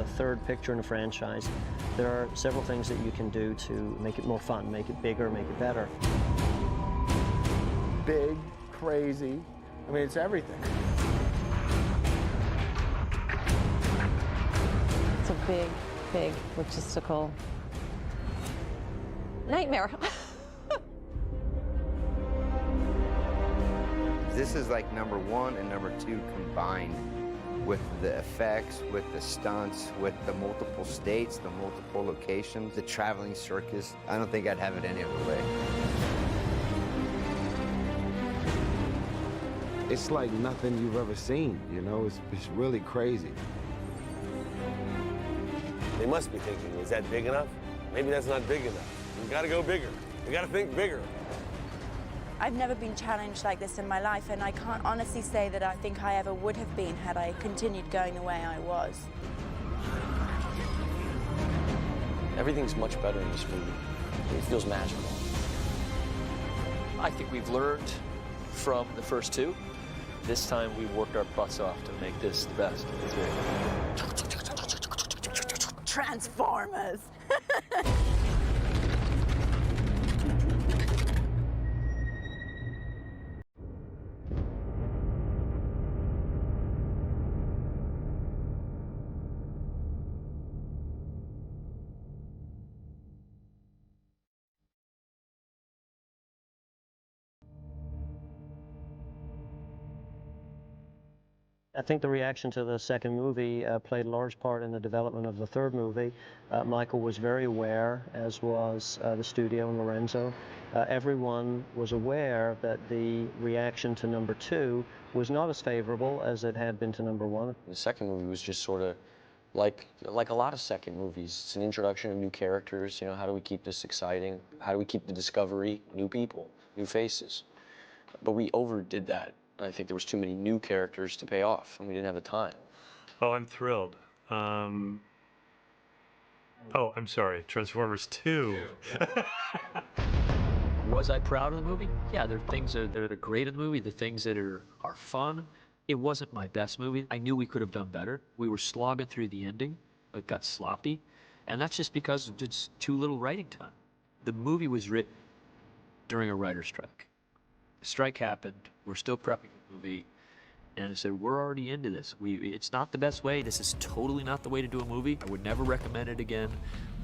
the third picture in a franchise, there are several things that you can do to make it more fun, make it bigger, make it better. Big, crazy, I mean, it's everything. It's a big, big logistical nightmare. This is like number 1 and number 2 combined, with the effects, with the stunts, with the multiple states, the multiple locations, the traveling circus. I don't think I'd have it any other way. It's like nothing you've ever seen, you know? It's really crazy. They must be thinking, is that big enough? Maybe that's not big enough. We gotta go bigger. We gotta think bigger. I've never been challenged like this in my life, and I can't honestly say that I think I ever would have been had I continued going the way I was. Everything's much better in this movie. It feels magical. I think we've learned from the first two. This time we worked our butts off to make this the best. Transformers! I think the reaction to the second movie played a large part in the development of the third movie. Michael was very aware, as was the studio and Lorenzo. Everyone was aware that the reaction to number 2 was not as favorable as it had been to number 1. The second movie was just sort of like a lot of second movies. It's an introduction of new characters. You know, how do we keep this exciting? How do we keep the discovery? New people, new faces. But we overdid that. I think there was too many new characters to pay off, and we didn't have the time. Oh, I'm thrilled. Oh, I'm sorry, Transformers 2. Was I proud of the movie? Yeah, there are things that are great in the movie, the things that are fun. It wasn't my best movie. I knew we could have done better. We were slogging through the ending. It got sloppy. And that's just because it's too little writing time. The movie was written during a writer's strike. The strike happened. We're still prepping the movie. And I said, we're already into this. It's not the best way. This is totally not the way to do a movie. I would never recommend it again.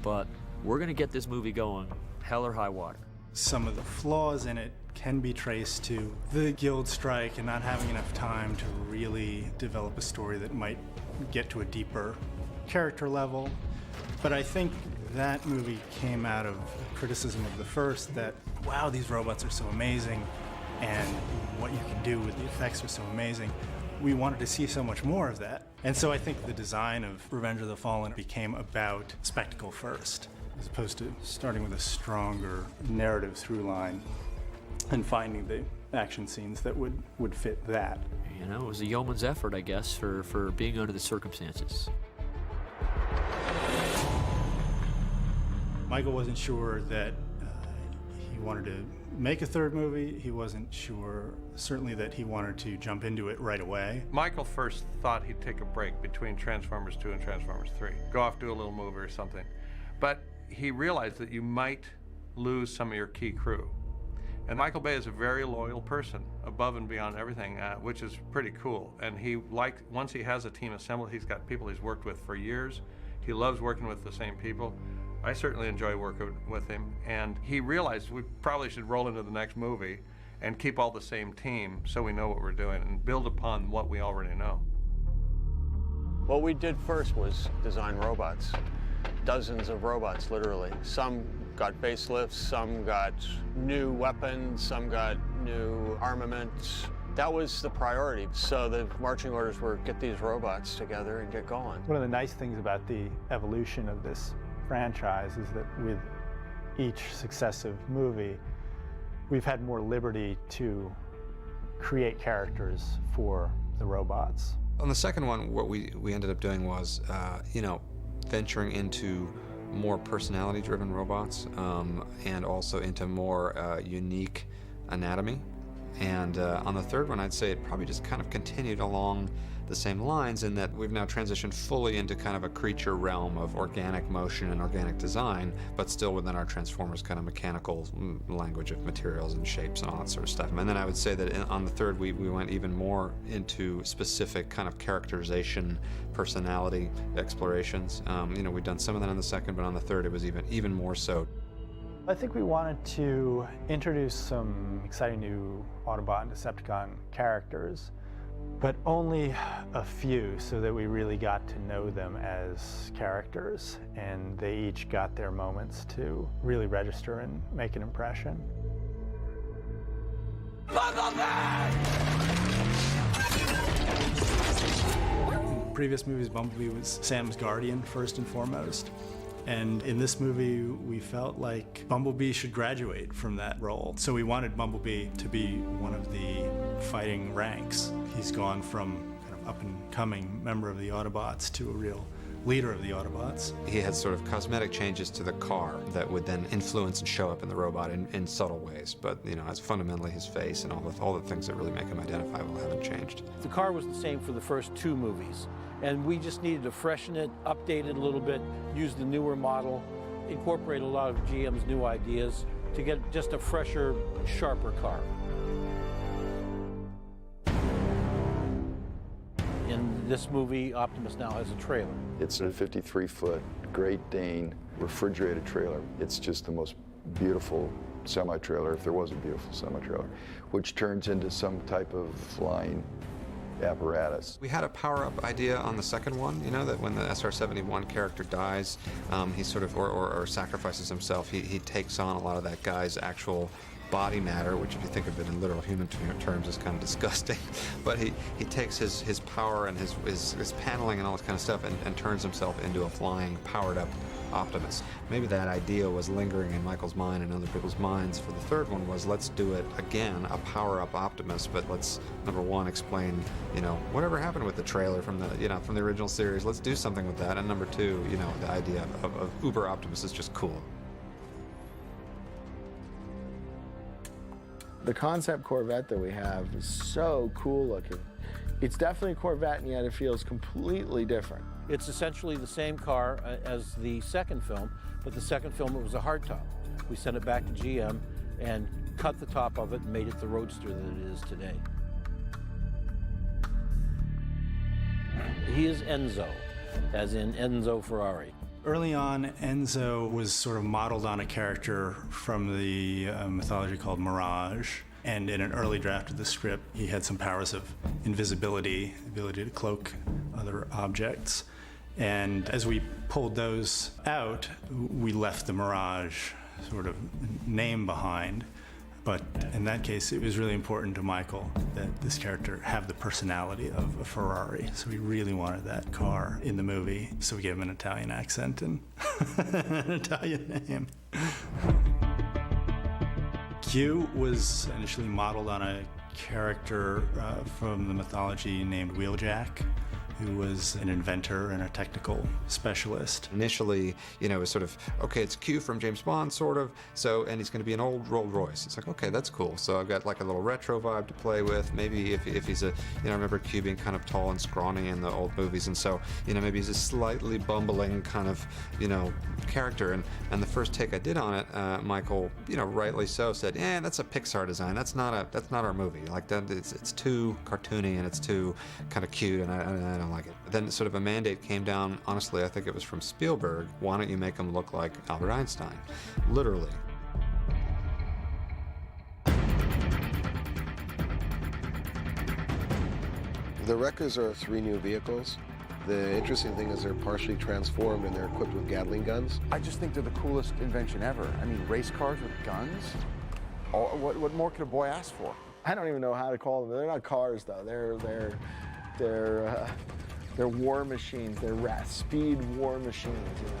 But we're going to get this movie going, hell or high water. Some of the flaws in it can be traced to the guild strike and not having enough time to really develop a story that might get to a deeper character level. But I think that movie came out of criticism of the first that, wow, these robots are so amazing, and what you can do with the effects are so amazing. We wanted to see so much more of that. And so I think the design of Revenge of the Fallen became about spectacle first, as opposed to starting with a stronger narrative through line and finding the action scenes that would fit that. You know, it was a yeoman's effort, I guess, for being under the circumstances. Michael wasn't sure that he wanted to make a third movie. He wasn't sure, certainly, that he wanted to jump into it right away. Michael first thought he'd take a break between Transformers 2 and Transformers 3. Go off, do a little movie or something. But he realized that you might lose some of your key crew. And Michael Bay is a very loyal person, above and beyond everything, which is pretty cool. And once he has a team assembled, he's got people he's worked with for years. He loves working with the same people. I certainly enjoy working with him. And he realized we probably should roll into the next movie and keep all the same team so we know what we're doing and build upon what we already know. What we did first was design robots. Dozens of robots, literally. Some got facelifts, some got new weapons, some got new armaments. That was the priority. So the marching orders were get these robots together and get going. One of the nice things about the evolution of this franchise is that with each successive movie, we've had more liberty to create characters for the robots. On the second one, what we ended up doing was, venturing into more personality-driven robots and also into more unique anatomy. And on the third one, I'd say it probably just kind of continued along the same lines in that we've now transitioned fully into kind of a creature realm of organic motion and organic design, but still within our Transformers kind of mechanical language of materials and shapes and all that sort of stuff. And then I would say that on the third, we went even more into specific kind of characterization, personality explorations. You know, we'd done some of that on the second, but on the third it was even more so. I think we wanted to introduce some exciting new Autobot and Decepticon characters, but only a few, so that we really got to know them as characters, and they each got their moments to really register and make an impression. In previous movies, Bumblebee was Sam's guardian, first and foremost. And in this movie, we felt like Bumblebee should graduate from that role. So we wanted Bumblebee to be one of the fighting ranks. He's gone from kind of up-and-coming member of the Autobots to a real leader of the Autobots. He had sort of cosmetic changes to the car that would then influence and show up in the robot in subtle ways. But, you know, as fundamentally his face and all the things that really make him identifiable haven't changed. The car was the same for the first two movies, and we just needed to freshen it, update it a little bit, use the newer model, incorporate a lot of GM's new ideas to get just a fresher, sharper car. In this movie, Optimus now has a trailer. It's a 53-foot Great Dane refrigerated trailer. It's just the most beautiful semi-trailer, if there was a beautiful semi-trailer, which turns into some type of flying apparatus. We had a power-up idea on the second one, you know, that when the SR-71 character dies, he sort of, or sacrifices himself, he takes on a lot of that guy's actual body matter, which if you think of it in literal human terms is kind of disgusting. But he takes his power and his paneling and all this kind of stuff and turns himself into a flying, powered-up Optimus. Maybe that idea was lingering in Michael's mind and other people's minds for the third one was, let's do it again, a power-up Optimus, but let's, number one, explain, you know, whatever happened with the trailer from the, you know, from the original series. Let's do something with that. And number two, you know, the idea of Uber Optimus is just cool. The concept Corvette that we have is so cool looking. It's definitely a Corvette, and yet it feels completely different. It's essentially the same car as the second film, but the second film it was a hardtop. We sent it back to GM and cut the top of it and made it the roadster that it is today. He is Enzo, as in Enzo Ferrari. Early on, Enzo was sort of modeled on a character from the mythology called Mirage. And in an early draft of the script, he had some powers of invisibility, ability to cloak other objects. And as we pulled those out, we left the Mirage sort of name behind. But in that case, it was really important to Michael that this character have the personality of a Ferrari. So we really wanted that car in the movie. So we gave him an Italian accent and an Italian name. Q was initially modeled on a character from the mythology named Wheeljack, who was an inventor and a technical specialist. Initially, you know, it was sort of, okay, it's Q from James Bond, sort of, so, and he's going to be an old Rolls Royce. It's like, okay, that's cool. So I've got like a little retro vibe to play with. Maybe if he's a, you know, I remember Q being kind of tall and scrawny in the old movies, and so, you know, maybe he's a slightly bumbling kind of, you know, character. And the first take I did on it, Michael, you know, rightly so, said, yeah, that's a Pixar design. That's not our movie. Like that, it's too cartoony and it's too kind of cute, and I don't like it. Then sort of a mandate came down, honestly, I think it was from Spielberg, why don't you make him look like Albert Einstein? Literally. The Wreckers are 3 new vehicles. The interesting thing is they're partially transformed and they're equipped with Gatling guns. I just think they're the coolest invention ever. I mean, race cars with guns? What more could a boy ask for? I don't even know how to call them. They're not cars, though. They're war machines. They're speed war machines, you know.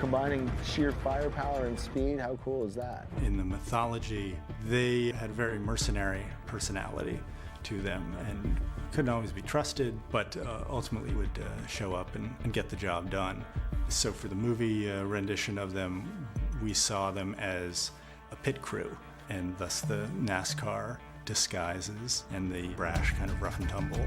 Combining sheer firepower and speed, how cool is that? In the mythology, they had a very mercenary personality to them and couldn't always be trusted, but ultimately would show up and get the job done. So for the movie rendition of them, we saw them as a pit crew, and thus the NASCAR disguises and the brash kind of rough and tumble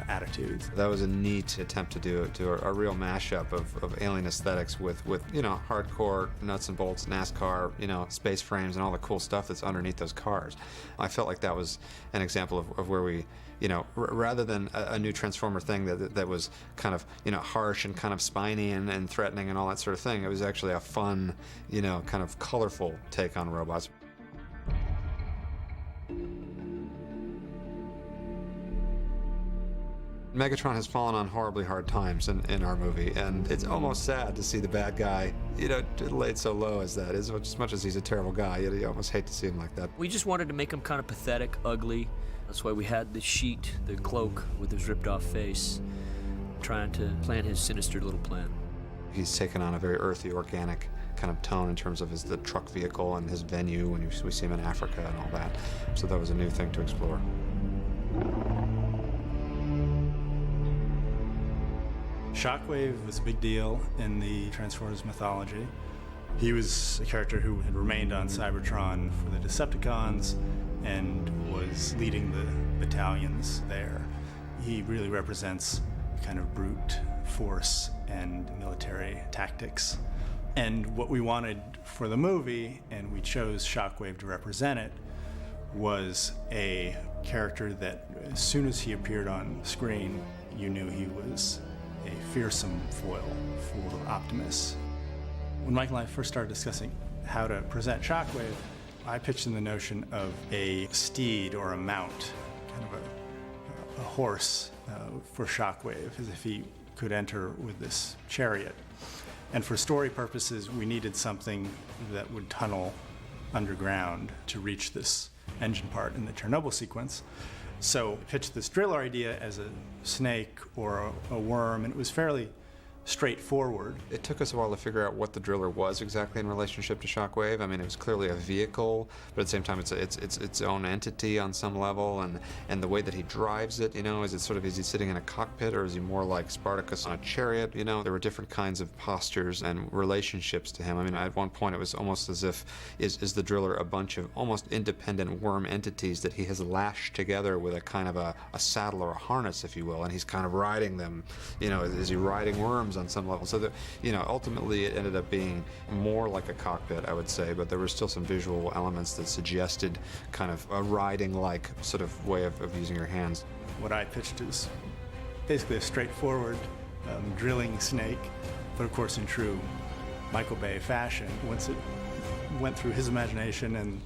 attitudes. That was a neat attempt to do a real mashup of alien aesthetics with hardcore nuts and bolts NASCAR, space frames and all the cool stuff that's underneath those cars. I felt like that was an example of where we, rather than a new Transformer thing that was kind of, harsh and kind of spiny and threatening and all that sort of thing, it was actually a fun, kind of colorful take on robots. Megatron has fallen on horribly hard times in our movie, and it's almost sad to see the bad guy, laid so low as that. As much as he's a terrible guy, you almost hate to see him like that. We just wanted to make him kind of pathetic, ugly. That's why we had the sheet, the cloak with his ripped off face, trying to plan his sinister little plan. He's taken on a very earthy, organic kind of tone in terms of the truck vehicle and his venue when we see him in Africa and all that. So that was a new thing to explore. Shockwave was a big deal in the Transformers mythology. He was a character who had remained on Cybertron for the Decepticons and was leading the battalions there. He really represents kind of brute force and military tactics. And what we wanted for the movie, and we chose Shockwave to represent it, was a character that as soon as he appeared on screen, you knew he was a fearsome foil for Optimus. When Michael and I first started discussing how to present Shockwave, I pitched in the notion of a steed or a mount, kind of a horse for Shockwave, as if he could enter with this chariot. And for story purposes, we needed something that would tunnel underground to reach this engine part in the Chernobyl sequence. So I pitched this driller idea as a snake or a worm, and it was fairly straightforward. It took us a while to figure out what the driller was exactly in relationship to Shockwave. I mean, it was clearly a vehicle, but at the same time, it's its own entity on some level, and the way that he drives it, is he sitting in a cockpit, or is he more like Spartacus on a chariot? There were different kinds of postures and relationships to him. I mean, at one point, it was almost as if is the driller a bunch of almost independent worm entities that he has lashed together with a kind of a saddle or a harness, if you will, and he's kind of riding them. Is he riding worms on some level? So that, ultimately it ended up being more like a cockpit, I would say, but there were still some visual elements that suggested kind of a riding-like sort of way of using your hands. What I pitched is basically a straightforward drilling snake, but of course in true Michael Bay fashion, once it went through his imagination and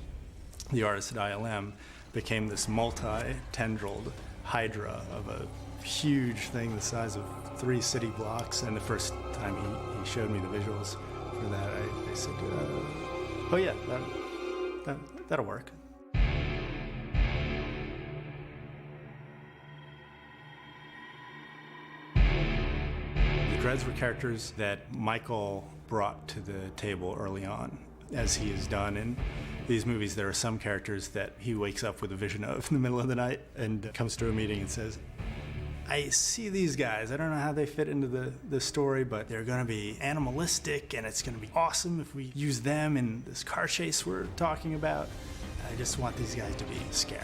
the artist at ILM, became this multi-tendrilled hydra of a huge thing the size of 3 city blocks. And the first time he showed me the visuals for that, I said, oh yeah, that'll work. The Dreads were characters that Michael brought to the table early on, as he has done in these movies. There are some characters that he wakes up with a vision of in the middle of the night and comes to a meeting and says, I see these guys. I don't know how they fit into the story, but they're going to be animalistic, and it's going to be awesome if we use them in this car chase we're talking about. I just want these guys to be scary.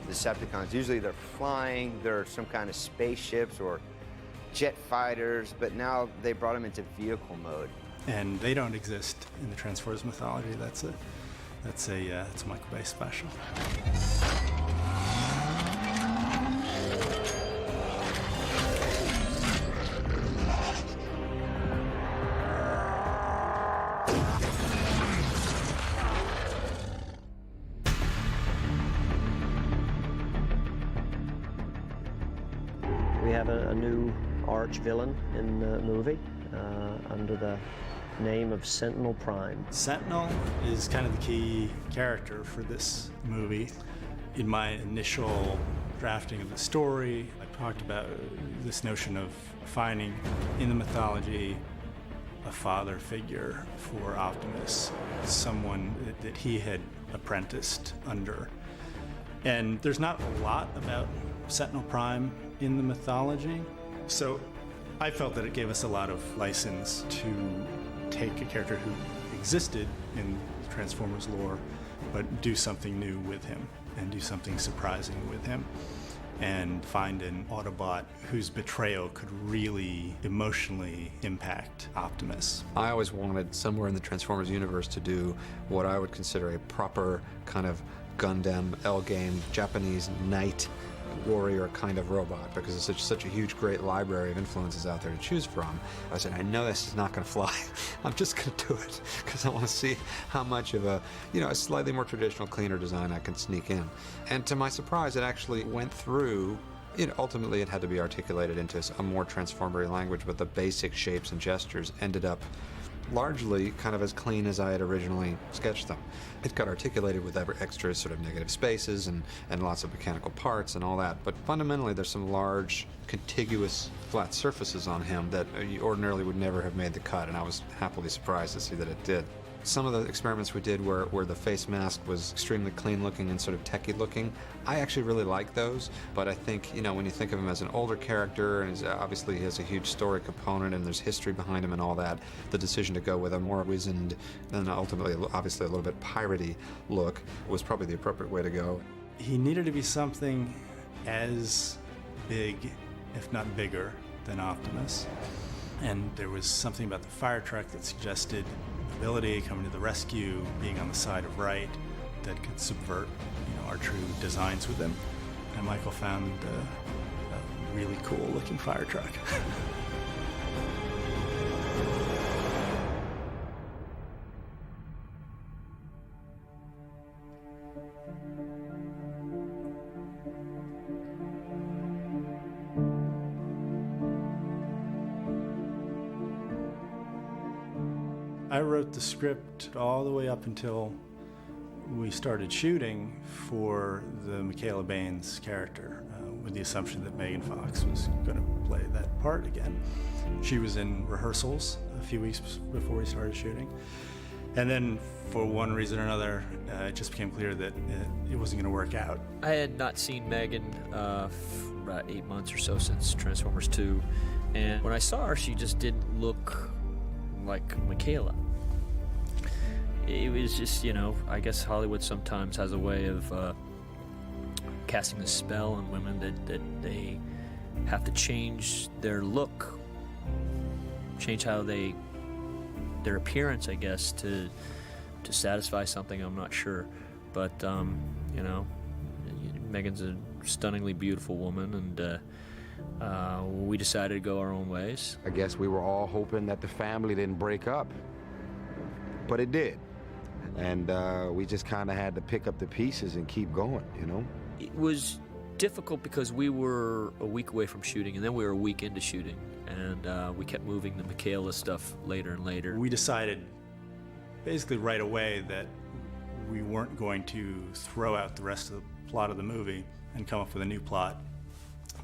Decepticons, usually they're flying, they're some kind of spaceships or jet fighters, but now they brought them into vehicle mode. And they don't exist in the Transformers mythology. That's a Michael Bay special. We have a new arch villain in the movie under the name of Sentinel Prime. Sentinel is kind of the key character for this movie. In my initial drafting of the story, I talked about this notion of finding in the mythology a father figure for Optimus, someone that he had apprenticed under. And there's not a lot about Sentinel Prime in the mythology, so I felt that it gave us a lot of license to take a character who existed in Transformers lore but do something new with him and do something surprising with him, and find an Autobot whose betrayal could really emotionally impact Optimus. I always wanted somewhere in the Transformers universe to do what I would consider a proper kind of Gundam, L-game, Japanese knight warrior kind of robot, because it's such a huge, great library of influences out there to choose from. I said, I know this is not going to fly. I'm just going to do it because I want to see how much of a, a slightly more traditional, cleaner design I can sneak in. And to my surprise, it actually went through. Ultimately, it had to be articulated into a more Transformery language, but the basic shapes and gestures ended up largely kind of as clean as I had originally sketched them. It got articulated with extra sort of negative spaces and lots of mechanical parts and all that, but fundamentally there's some large contiguous flat surfaces on him that you ordinarily would never have made the cut, and I was happily surprised to see that it did. Some of the experiments we did where the face mask was extremely clean looking and sort of techie looking, I actually really like those, but I think, when you think of him as an older character, and obviously he has a huge story component and there's history behind him and all that, the decision to go with a more wizened and ultimately obviously a little bit piratey look was probably the appropriate way to go. He needed to be something as big, if not bigger, than Optimus. And there was something about the fire truck that suggested ability, coming to the rescue, being on the side of right, that could subvert, our true designs with him. And Michael found a really cool looking fire truck. I wrote the script all the way up until we started shooting for the Michaela Baines character, with the assumption that Megan Fox was going to play that part again. She was in rehearsals a few weeks before we started shooting. And then, for one reason or another, it just became clear that it wasn't going to work out. I had not seen Megan for about 8 months or so since Transformers 2, and when I saw her, she just didn't look like Michaela. It was just, I guess Hollywood sometimes has a way of casting a spell on women that they have to change their look, change how their appearance, I guess, to satisfy something. I'm not sure, but Megan's a stunningly beautiful woman, and we decided to go our own ways. I guess we were all hoping that the family didn't break up, but it did. And we just kind of had to pick up the pieces and keep going, It was difficult because we were a week away from shooting, and then we were a week into shooting, and we kept moving the Michaela stuff later and later. We decided basically right away that we weren't going to throw out the rest of the plot of the movie and come up with a new plot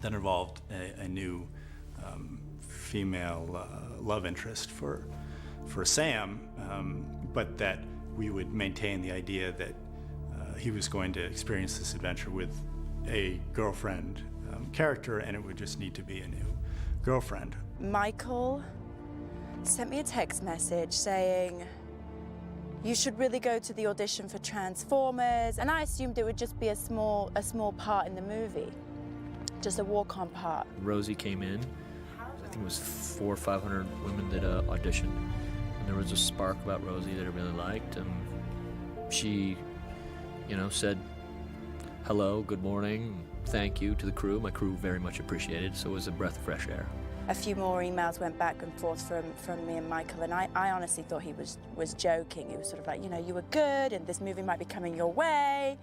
that involved a new female love interest for Sam, but that we would maintain the idea that he was going to experience this adventure with a girlfriend character, and it would just need to be a new girlfriend. Michael sent me a text message saying, you should really go to the audition for Transformers, and I assumed it would just be a small part in the movie, just a walk-on part. Rosie came in. I think it was 400 or 500 women that auditioned. And there was a spark about Rosie that I really liked, and she, said hello, good morning, thank you to the crew. My crew very much appreciated, so it was a breath of fresh air. A few more emails went back and forth from me and Michael, and I honestly thought he was joking. He was sort of like, you were good, and this movie might be coming your way.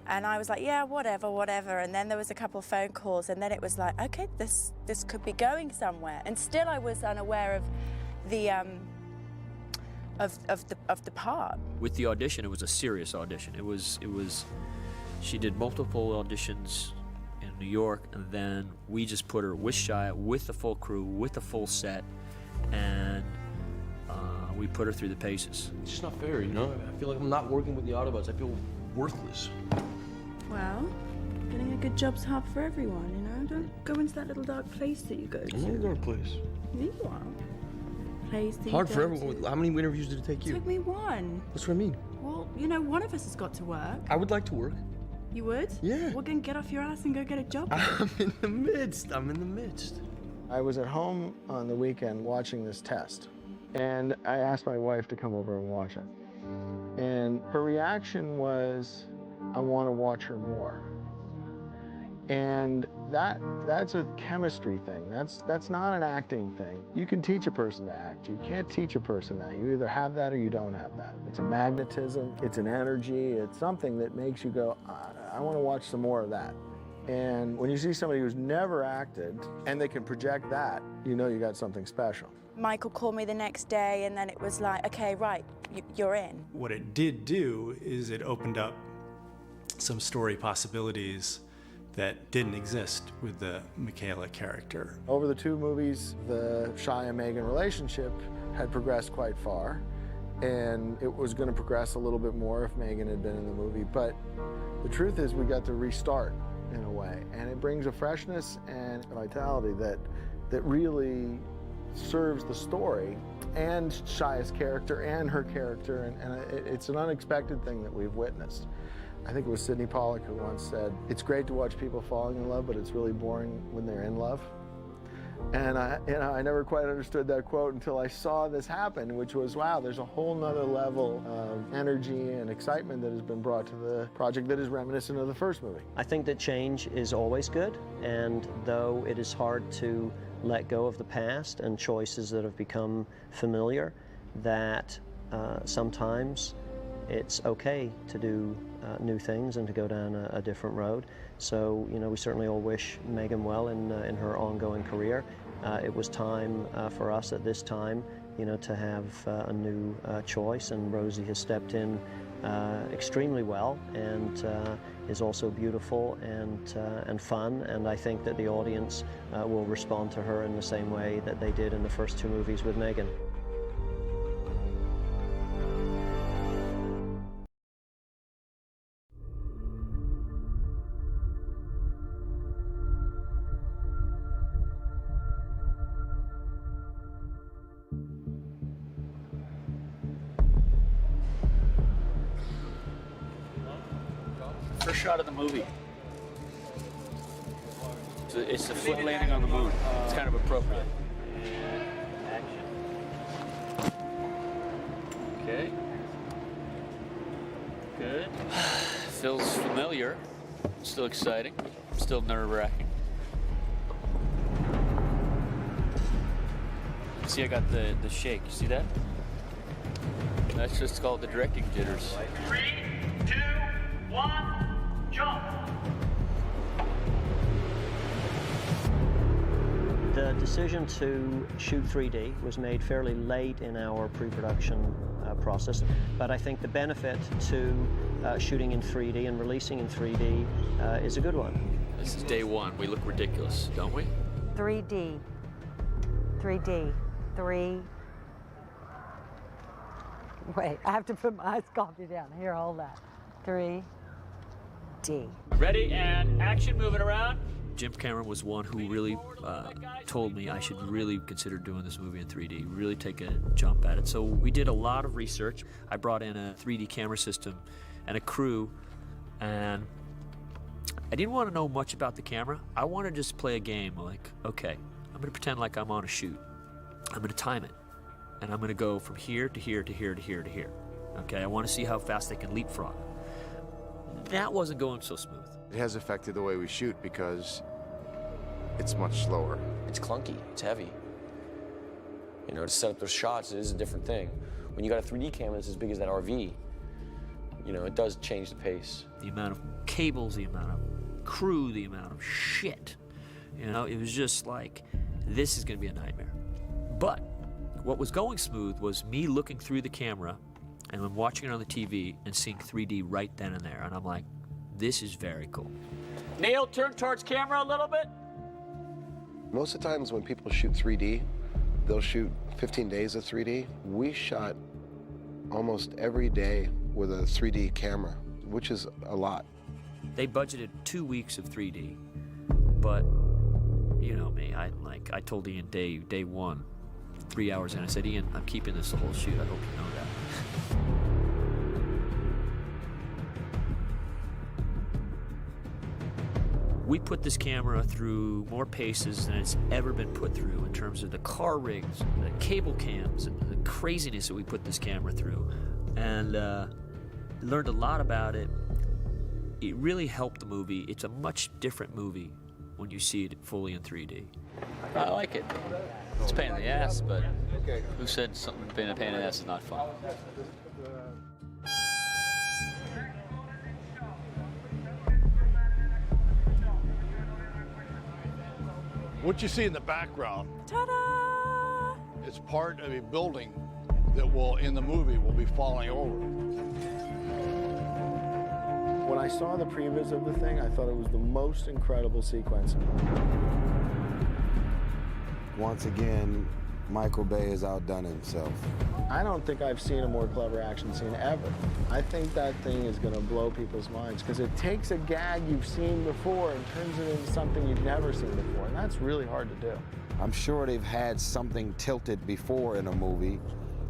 And I was like, yeah, whatever. And then there was a couple of phone calls, and then it was like, okay, this could be going somewhere. And still I was unaware of the of the part. With the audition, it was a serious audition. It was. She did multiple auditions in New York, and then we just put her with Shia, with the full crew, with the full set, and we put her through the paces. It's just not fair, I feel like I'm not working with the Autobots. I feel worthless. Well, getting a good job's hard for everyone, Don't go into that little dark place that you go to. I'm in a dark place. You are. Place that Hard you for go everyone. to. How many interviews did it take you? It took me one. That's what I mean. Well, You know, one of us has got to work. I would like to work. You would? Yeah. Well, then get off your ass and go get a job. I'm in the midst. I was at home on the weekend watching this test, and I asked my wife to come over and watch it. And her reaction was, I want to watch her more. And that's a chemistry thing. That's not an acting thing. You can teach a person to act. You can't teach a person that. You either have that or you don't have that. It's a magnetism, it's an energy, it's something that makes you go, I want to watch some more of that. And when you see somebody who's never acted and they can project that, you know you got something special. Michael called me the next day, and then it was like, okay, right, you're in. What it did do is it opened up some story possibilities that didn't exist with the Michaela character. Over the 2 movies, the Shia and Megan relationship had progressed quite far, and it was going to progress a little bit more if Megan had been in the movie. But the truth is, we got to restart in a way, and it brings a freshness and vitality that really serves the story and Shia's character and her character, and it's an unexpected thing that we've witnessed. I think it was Sidney Pollack who once said, it's great to watch people falling in love, but it's really boring when they're in love. And I never quite understood that quote until I saw this happen, which was, wow, there's a whole nother level of energy and excitement that has been brought to the project that is reminiscent of the first movie. I think that change is always good, and though it is hard to let go of the past and choices that have become familiar, that sometimes it's okay to do new things and to go down a different road. So, you know, we certainly all wish Megan well in her ongoing career. It was time for us at this time, you know, to have a new choice, and Rosie has stepped in extremely well and is also beautiful and fun, and I think that the audience will respond to her in the same way that they did in the first 2 movies with Megan. First shot of the movie. So it's the foot landing on the moon. It's kind of appropriate. Okay. Good. Feels familiar. Still exciting. Still nerve-wracking. See, I got the shake. You see that? That's just called the directing jitters. 3, 2, 1. Jump! The decision to shoot 3D was made fairly late in our pre-production process, but I think the benefit to shooting in 3D and releasing in 3D is a good one. This is day 1. We look ridiculous, don't we? 3D. 3D. 3. Wait, I have to put my ice coffee down. Here, hold that. 3D. Ready and action, moving around. Jim Cameron was one who really told me I should really consider doing this movie in 3D, really take a jump at it. So we did a lot of research. I brought in a 3D camera system and a crew, and I didn't want to know much about the camera. I wanted to just play a game like, okay, I'm going to pretend like I'm on a shoot. I'm going to time it, and I'm going to go from here to here to here to here to here. Okay, I want to see how fast they can leapfrog. That wasn't going so smooth. It has affected the way we shoot because it's much slower. It's clunky, it's heavy. You know, to set up those shots, it is a different thing. When you got a 3D camera that's as big as that RV, you know, it does change the pace. The amount of cables, the amount of crew, the amount of shit. You know, it was just like, this is gonna be a nightmare. But what was going smooth was me looking through the camera and I'm watching it on the TV and seeing 3D right then and there. And I'm like, this is very cool. Neil, turn towards camera a little bit. Most of the times when people shoot 3D, they'll shoot 15 days of 3D. We shot almost every day with a 3D camera, which is a lot. They budgeted 2 weeks of 3D, but you know me, I told Ian day 1, 3 hours in, I said, Ian, I'm keeping this the whole shoot. I hope you know that. We put this camera through more paces than it's ever been put through in terms of the car rigs, the cable cams, and the craziness that we put this camera through. And learned a lot about it. It really helped the movie. It's a much different movie when you see it fully in 3D. I like it. It's a pain in the ass, but who said something being a pain in the ass is not fun? What you see in the background, Ta-da! it's part of a building that will, in the movie, will be falling over. When I saw the previs of the thing, I thought it was the most incredible sequence. Once again, Michael Bay has outdone himself. I don't think I've seen a more clever action scene ever. I think that thing is going to blow people's minds because it takes a gag you've seen before and turns it into something you've never seen before, and that's really hard to do. I'm sure they've had something tilted before in a movie,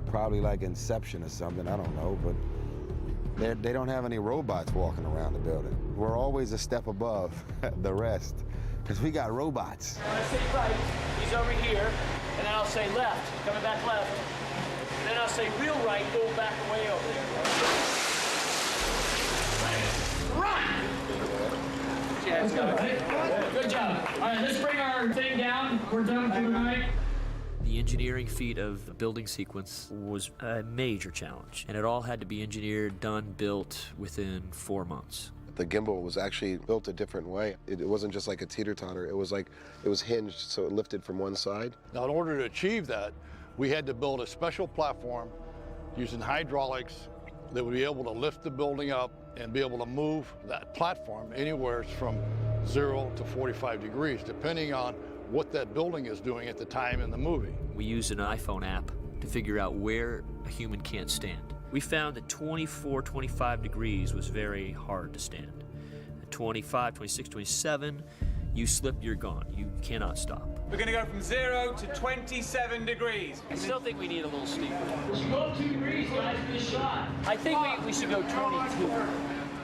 probably like Inception or something, I don't know, but they don't have any robots walking around the building. We're always a step above the rest because we got robots. When I say right, he's over here, and then I'll say left, coming back left. And then I'll say real right, go back away over there. Run! Yeah, it's got it. Good job. All right, let's bring our thing down. We're done for the night. The engineering feat of the building sequence was a major challenge, and it all had to be engineered, done, built within 4 months. The gimbal was actually built a different way. It wasn't just like a teeter-totter. It was hinged, so it lifted from one side. Now, in order to achieve that, we had to build a special platform using hydraulics that would be able to lift the building up and be able to move that platform anywhere from 0 to 45 degrees, depending on what that building is doing at the time in the movie. We used an iPhone app to figure out where a human can't stand. We found that 24, 25 degrees was very hard to stand. At 25, 26, 27, you slip, you're gone. You cannot stop. We're going to go from 0 to 27 degrees. I still think we need a little steeper. We should go 2 degrees, guys, for this shot. I think we should go 22.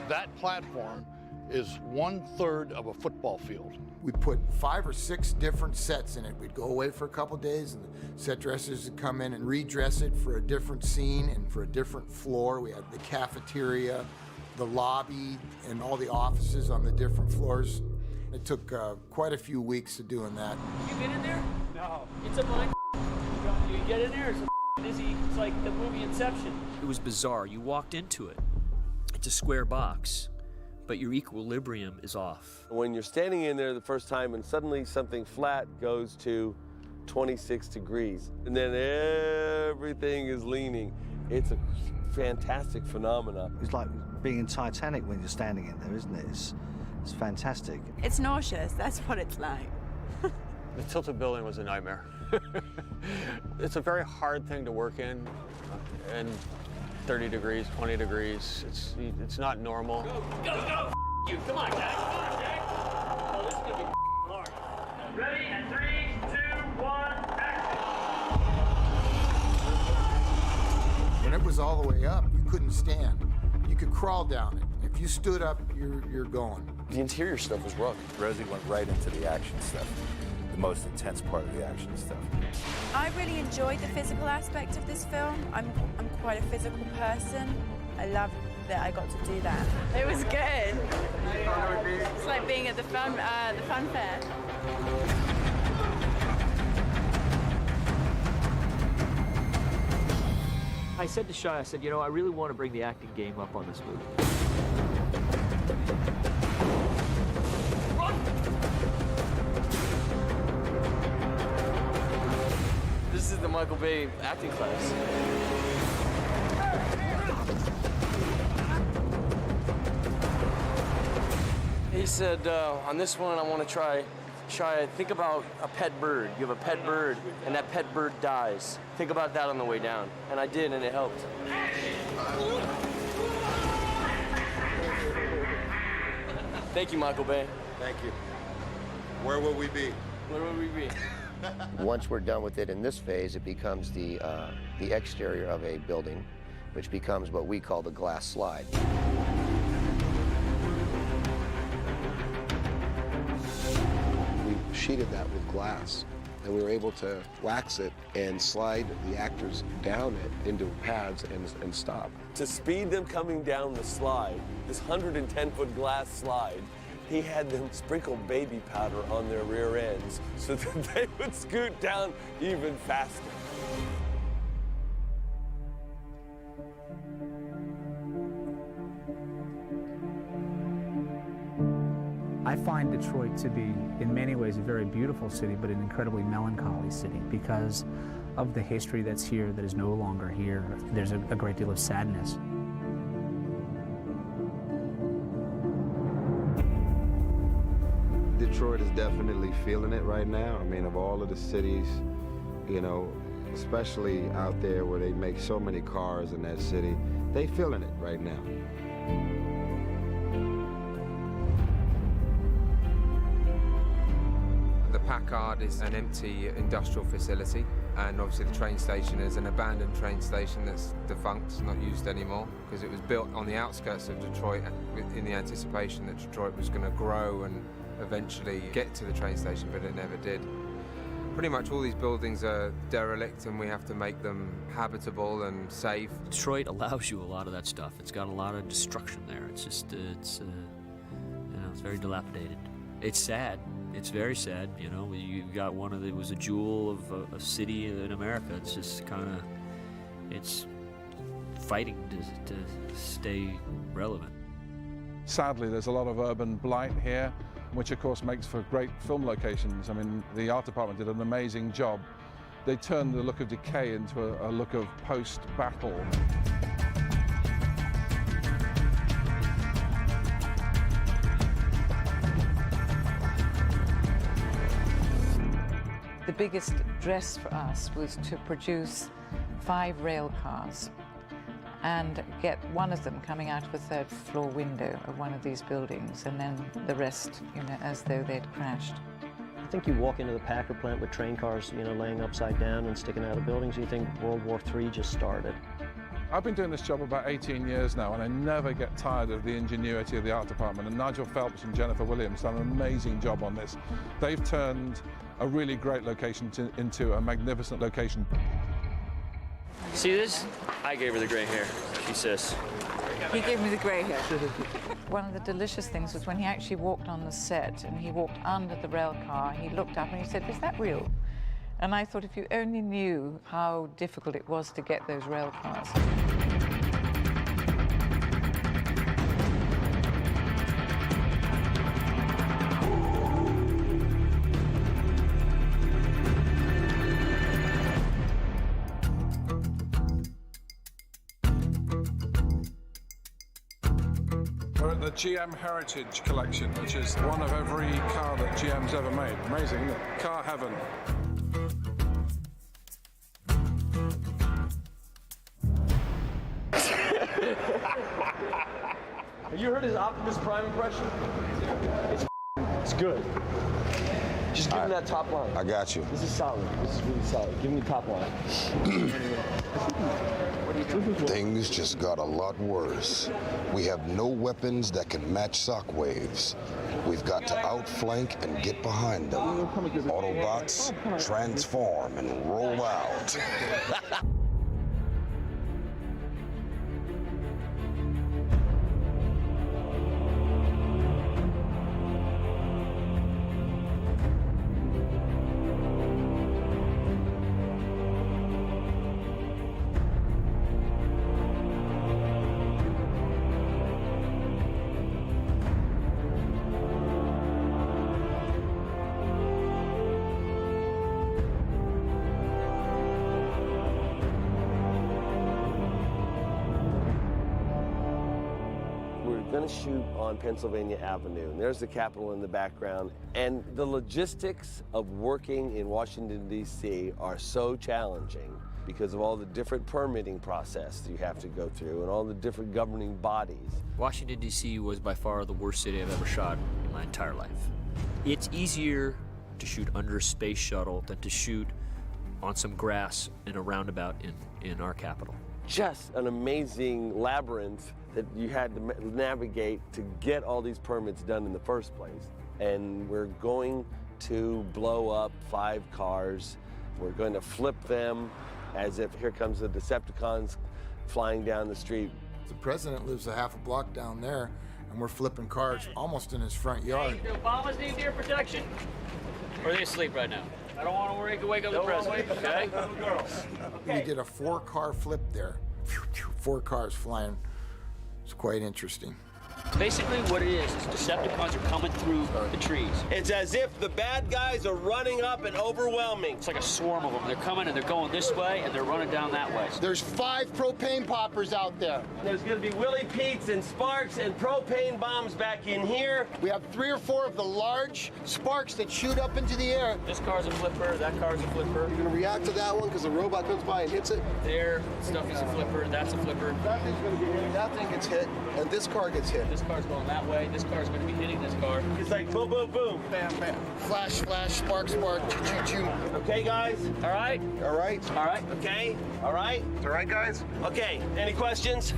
That platform is 1/3 of a football field. We put 5 or 6 different sets in it. We'd go away for a couple days, and the set dressers would come in and redress it for a different scene and for a different floor. We had the cafeteria, the lobby, and all the offices on the different floors. It took quite a few weeks of doing that. You been in there? No. It's a blind. You get in there, it's like the movie Inception. It was bizarre. You walked into it. It's a square box, but your equilibrium is off. When you're standing in there the first time and suddenly something flat goes to 26 degrees, and then everything is leaning, it's a fantastic phenomenon. It's like being in Titanic when you're standing in there, isn't it? It's fantastic. It's nauseous, that's what it's like. The tilted building was a nightmare. It's a very hard thing to work in 30 degrees, 20 degrees. It's not normal. Go! You. Come on, guys. Come on, Jack. Oh, this is going to be hard. Ready? And 3, 2, 1, action. When it was all the way up, you couldn't stand. You could crawl down it. If you stood up, you're going. The interior stuff was rough. Rosie went right into the action stuff, the most intense part of the action stuff. I really enjoyed the physical aspect of this film. I'm quite a physical person. I love that I got to do that. It was good. It's like being at the fun fair. I said to Shai, I said, I really want to bring the acting game up on this movie. This is the Michael Bay acting class. He said, on this one, I want to try, think about a pet bird. You have a pet bird, and that pet bird dies. Think about that on the way down. And I did, and it helped. Thank you, Michael Bay. Thank you. Where will we be? Where will we be? Once we're done with it in this phase, it becomes the exterior of a building, which becomes what we call the glass slide. sheeted that with glass. And we were able to wax it and slide the actors down it into pads and stop. To speed them coming down the slide, this 110-foot glass slide, he had them sprinkle baby powder on their rear ends so that they would scoot down even faster. I find Detroit to be, in many ways, a very beautiful city, but an incredibly melancholy city because of the history that's here that is no longer here. There's a great deal of sadness. Detroit is definitely feeling it right now. I mean, of all of the cities, you know, especially out there where they make so many cars in that city, they feeling it right now. The Packard is an empty industrial facility, and obviously the train station is an abandoned train station that's defunct, not used anymore, because it was built on the outskirts of Detroit in the anticipation that Detroit was going to grow and eventually get to the train station, but it never did. Pretty much all these buildings are derelict, and we have to make them habitable and safe. Detroit allows you a lot of that stuff. It's got a lot of destruction there. It's just, it's very dilapidated. It's sad. It's very sad, you know. You got one of it was a jewel of a city in America. It's just kind of, it's fighting to stay relevant. Sadly, there's a lot of urban blight here, which of course makes for great film locations. I mean, the art department did an amazing job. They turned the look of decay into a look of post-battle. The biggest dress for us was to produce 5 rail cars and get one of them coming out of a 3rd floor window of one of these buildings, and then the rest, you know, as though they'd crashed. I think you walk into the Packard plant with train cars, you know, laying upside down and sticking out of buildings, you think World War III just started. I've been doing this job about 18 years now, and I never get tired of the ingenuity of the art department. And Nigel Phelps and Jennifer Williams done an amazing job on this. They've turned a really great location into a magnificent location. See this? I gave her the gray hair. She says. He gave me the grey hair. One of the delicious things was when he actually walked on the set and he walked under the rail car, he looked up and he said, "Is that real?" And I thought, if you only knew how difficult it was to get those rail cars. We're at the GM Heritage Collection, which is one of every car that GM's ever made. Amazing, isn't it? Car heaven. Have you heard his Optimus Prime impression? It's good. Just give him that top line. I got you. This is solid. This is really solid. Give him the top line. Things just got a lot worse. We have no weapons that can match shockwaves. We've got to outflank and get behind them. Autobots, transform and roll out. Going to shoot on Pennsylvania Avenue, and there's the Capitol in the background. And the logistics of working in Washington, D.C. are so challenging because of all the different permitting process you have to go through and all the different governing bodies. Washington, D.C. was by far the worst city I've ever shot in my entire life. It's easier to shoot under a space shuttle than to shoot on some grass in a roundabout in our capital. Just an amazing labyrinth that you had to navigate to get all these permits done in the first place. And we're going to blow up 5 cars. We're going to flip them as if here comes the Decepticons flying down the street. The president lives a half a block down there, and we're flipping cars almost in his front yard. Hey, the Obamas need ear protection? Or are they asleep right now? I don't want to wake up the president, okay? We did a 4-car flip there. 4 cars flying. It's quite interesting. Basically what it is Decepticons are coming through the trees. It's as if the bad guys are running up and overwhelming. It's like a swarm of them. They're coming and they're going this way and they're running down that way. There's 5 propane poppers out there. There's going to be Willie Pete's and sparks and propane bombs back in here. We have 3 or 4 of the large sparks that shoot up into the air. This car's a flipper, that car's a flipper. You're going to react to that one because the robot comes by and hits it? Their stuff is a flipper, that's a flipper. That thing's going to get hit. That thing gets hit, and this car gets hit. This car's going that way, this car's going to be hitting this car. It's like boom, boom, boom. Bam, bam. Flash, flash, spark, spark, choo, choo, choo. Okay, guys? All right? All right. All right. Okay? All right? All right, guys? Okay, any questions?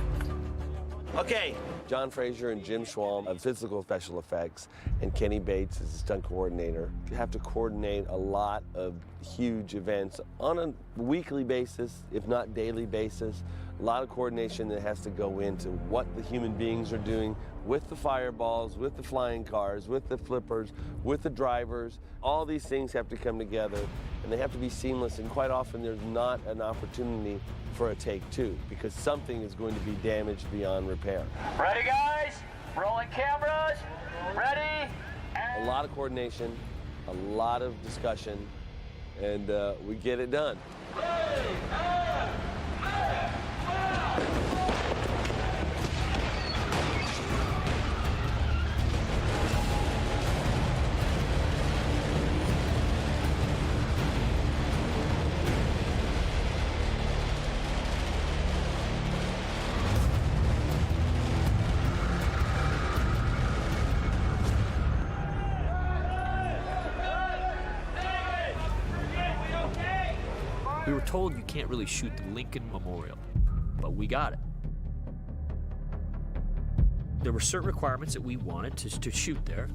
Okay. John Fraser and Jim Schwalm of physical special effects, and Kenny Bates is the stunt coordinator. You have to coordinate a lot of huge events on a weekly basis, if not daily basis. A lot of coordination that has to go into what the human beings are doing with the fireballs, with the flying cars, with the flippers, with the drivers. All these things have to come together, and they have to be seamless, and quite often there's not an opportunity for a take 2 because something is going to be damaged beyond repair. Ready, guys? Rolling cameras. Ready? A lot of coordination, a lot of discussion, and we get it done. We were told you can't really shoot the Lincoln Memorial, but we got it. There were certain requirements that we wanted to shoot there,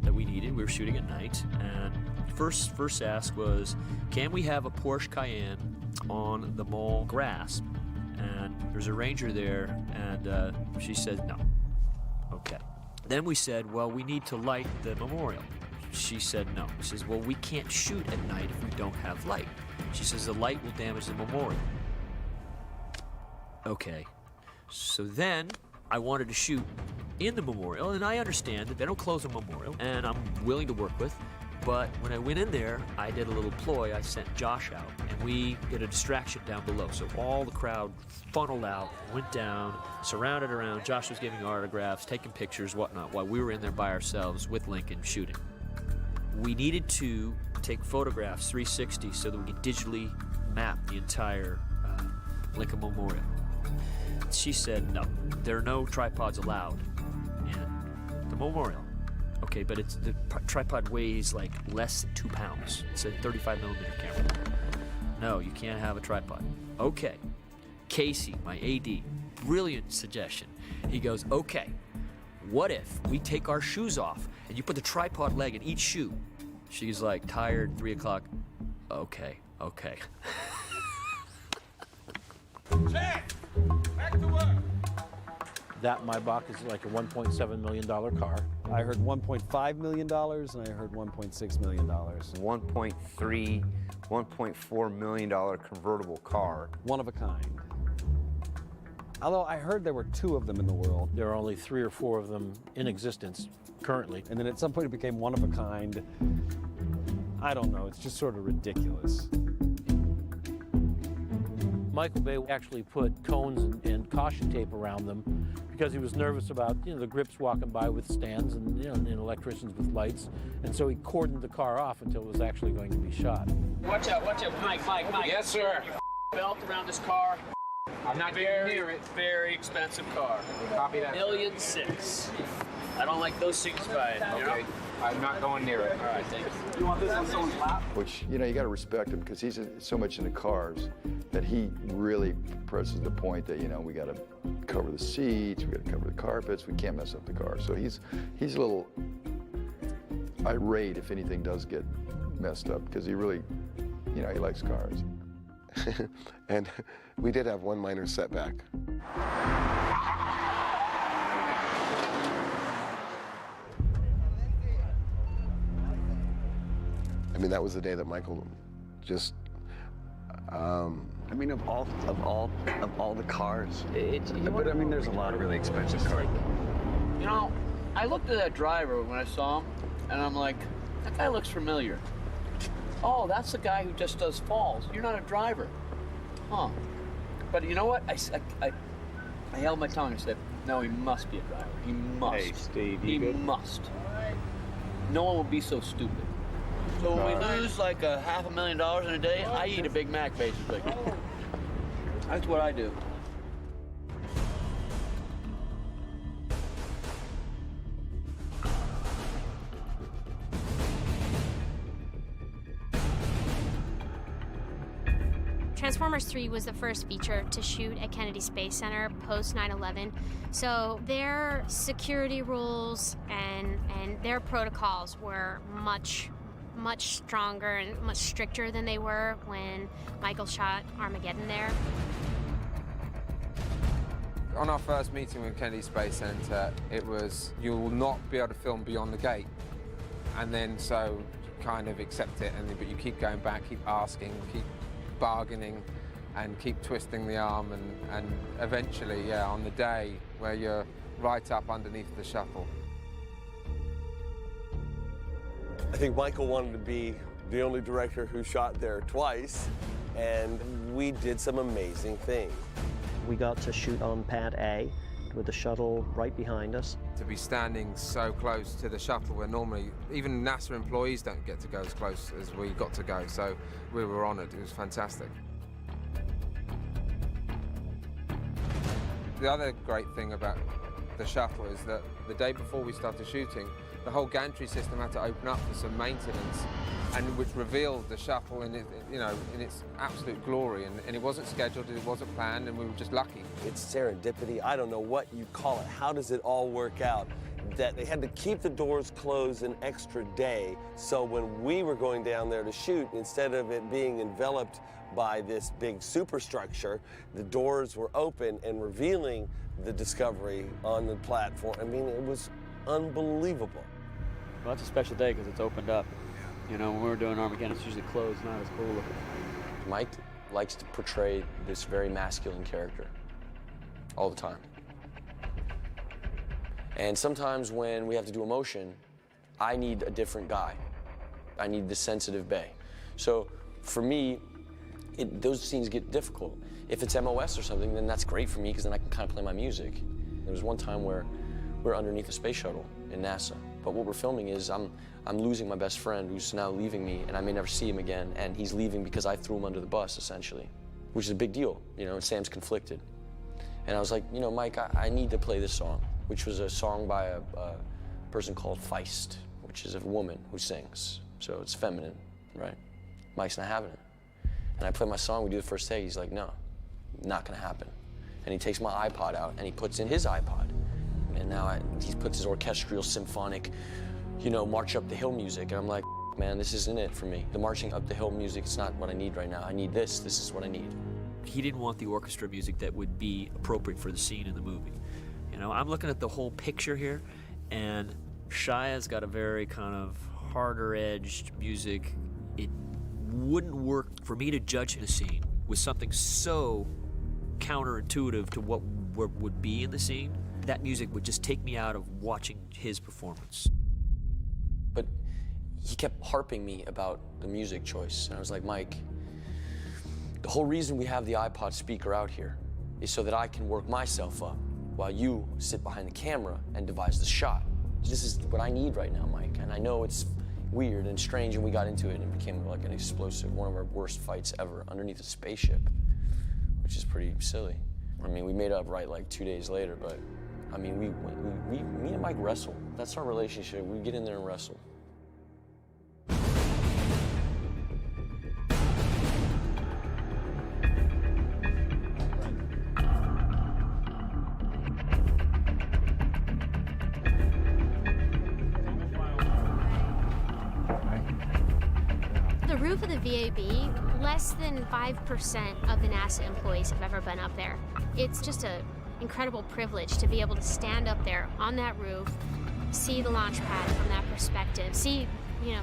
that we needed. We were shooting at night, and first ask was, can we have a Porsche Cayenne on the mall grass? And there's a ranger there, and she said no. Okay. Then we said, well, we need to light the memorial. She said no. She says, well, we can't shoot at night if we don't have light. She says the light will damage the memorial. Okay. So then I wanted to shoot in the memorial, and I understand that they don't close a memorial, and I'm willing to work with. But when I went in there, I did a little ploy. I sent Josh out, and we did a distraction down below. So all the crowd funneled out, went down, surrounded around. Josh was giving autographs, taking pictures, whatnot, while we were in there by ourselves with Lincoln shooting. We needed to take photographs 360 so that we could digitally map the entire Lincoln Memorial. She said, no, there are no tripods allowed in the memorial. Okay, but the tripod weighs like less than 2 pounds. It's a 35mm camera. No, you can't have a tripod. Okay, Casey, my AD, brilliant suggestion. He goes, okay, what if we take our shoes off and you put the tripod leg in each shoe? She's like, tired, 3 o'clock. Okay. Check! Back to work! That Maybach is like a $1.7 million car. I heard $1.5 million and I heard $1.6 million. 1.3, $1.4 million convertible car. One of a kind. Although I heard there were 2 of them in the world. There are only 3 or 4 of them in existence currently. And then at some point it became one of a kind. I don't know, it's just sort of ridiculous. Michael Bay actually put cones and caution tape around them because he was nervous about, the grips walking by with stands and, and electricians with lights. And so he cordoned the car off until it was actually going to be shot. Watch out, Mike. Yes, sir. Belt around this car. I'm not getting near it. Very expensive car. Copy that. $1,600,000. I don't like those seats by it. Okay. I'm not going near it. All right, thanks. You want this on someone's lap? Which, you got to respect him because he's so much into cars that he really presses the point that, we got to cover the seats, we got to cover the carpets, we can't mess up the car. So he's a little irate if anything does get messed up, because he really, you know, he likes cars. And we did have one minor setback. I mean, that was the day that Michael just, I mean, of all the cars, but I mean, there's a lot of really expensive cars. You know, I looked at that driver when I saw him, and I'm like, that guy looks familiar. Oh, that's the guy who just does falls. You're not a driver. Huh. But you know what? I held my tongue and said, no, he must be a driver. He must. Hey, Steve, he good? must. No one will be so stupid. So when we lose like $500,000 in a day, I eat a Big Mac, basically. That's what I do. Transformers 3 was the first feature to shoot at Kennedy Space Center post 9/11, so their security rules and their protocols were much stronger and much stricter than they were when Michael shot Armageddon there. On our first meeting with Kennedy Space Center, it was, you will not be able to film beyond the gate. And then so kind of accept it, but you keep going back, keep asking, keep bargaining, and keep twisting the arm, and eventually, yeah, on the day where you're right up underneath the shuttle. I think Michael wanted to be the only director who shot there twice, and we did some amazing things. We got to shoot on pad A with the shuttle right behind us. To be standing so close to the shuttle where normally even NASA employees don't get to go as close as we got to go, so we were honored. It was fantastic. The other great thing about the shuttle is that the day before we started shooting, the whole gantry system had to open up for some maintenance, and which revealed the shuttle in its absolute glory. And it wasn't scheduled, it wasn't planned, and we were just lucky. It's serendipity. I don't know what you call it. How does it all work out? That they had to keep the doors closed an extra day, so when we were going down there to shoot, instead of it being enveloped by this big superstructure, the doors were open and revealing the Discovery on the platform. I mean, it was unbelievable. Well, it's a special day because it's opened up. You know, when we were doing Armageddon, it's usually closed, not as cool looking. Mike likes to portray this very masculine character all the time. And sometimes when we have to do emotion, I need a different guy. I need the sensitive bae. So for me, those scenes get difficult. If it's MOS or something, then that's great for me because then I can kind of play my music. There was one time where we're underneath a space shuttle in NASA, but what we're filming is I'm losing my best friend who's now leaving me, and I may never see him again, and he's leaving because I threw him under the bus, essentially, which is a big deal, you know, and Sam's conflicted. And I was like, you know, Mike, I need to play this song, which was a song by a person called Feist, which is a woman who sings, so it's feminine, right? Mike's not having it. And I play my song, we do the first take, he's like, no, not gonna happen. And he takes my iPod out and he puts in his iPod. And now he puts his orchestral, symphonic, you know, march up the hill music. And I'm like, man, this isn't it for me. The marching up the hill music, it's not what I need right now. I need this is what I need. He didn't want the orchestra music that would be appropriate for the scene in the movie. You know, I'm looking at the whole picture here, and Shia's got a very kind of harder-edged music. It wouldn't work for me to judge the scene with something so counterintuitive to what would be in the scene. That music would just take me out of watching his performance. But he kept harping me about the music choice. And I was like, Mike, the whole reason we have the iPod speaker out here is so that I can work myself up while you sit behind the camera and devise the shot. This is what I need right now, Mike. And I know it's weird and strange, and we got into it and it became like an explosive, one of our worst fights ever underneath a spaceship, which is pretty silly. I mean, we made up right like 2 days later, but I mean, me and Mike wrestle. That's our relationship. We get in there and wrestle. The roof of the VAB, less than 5% of the NASA employees have ever been up there. It's just an incredible privilege to be able to stand up there on that roof, see the launch pad from that perspective, see, you know,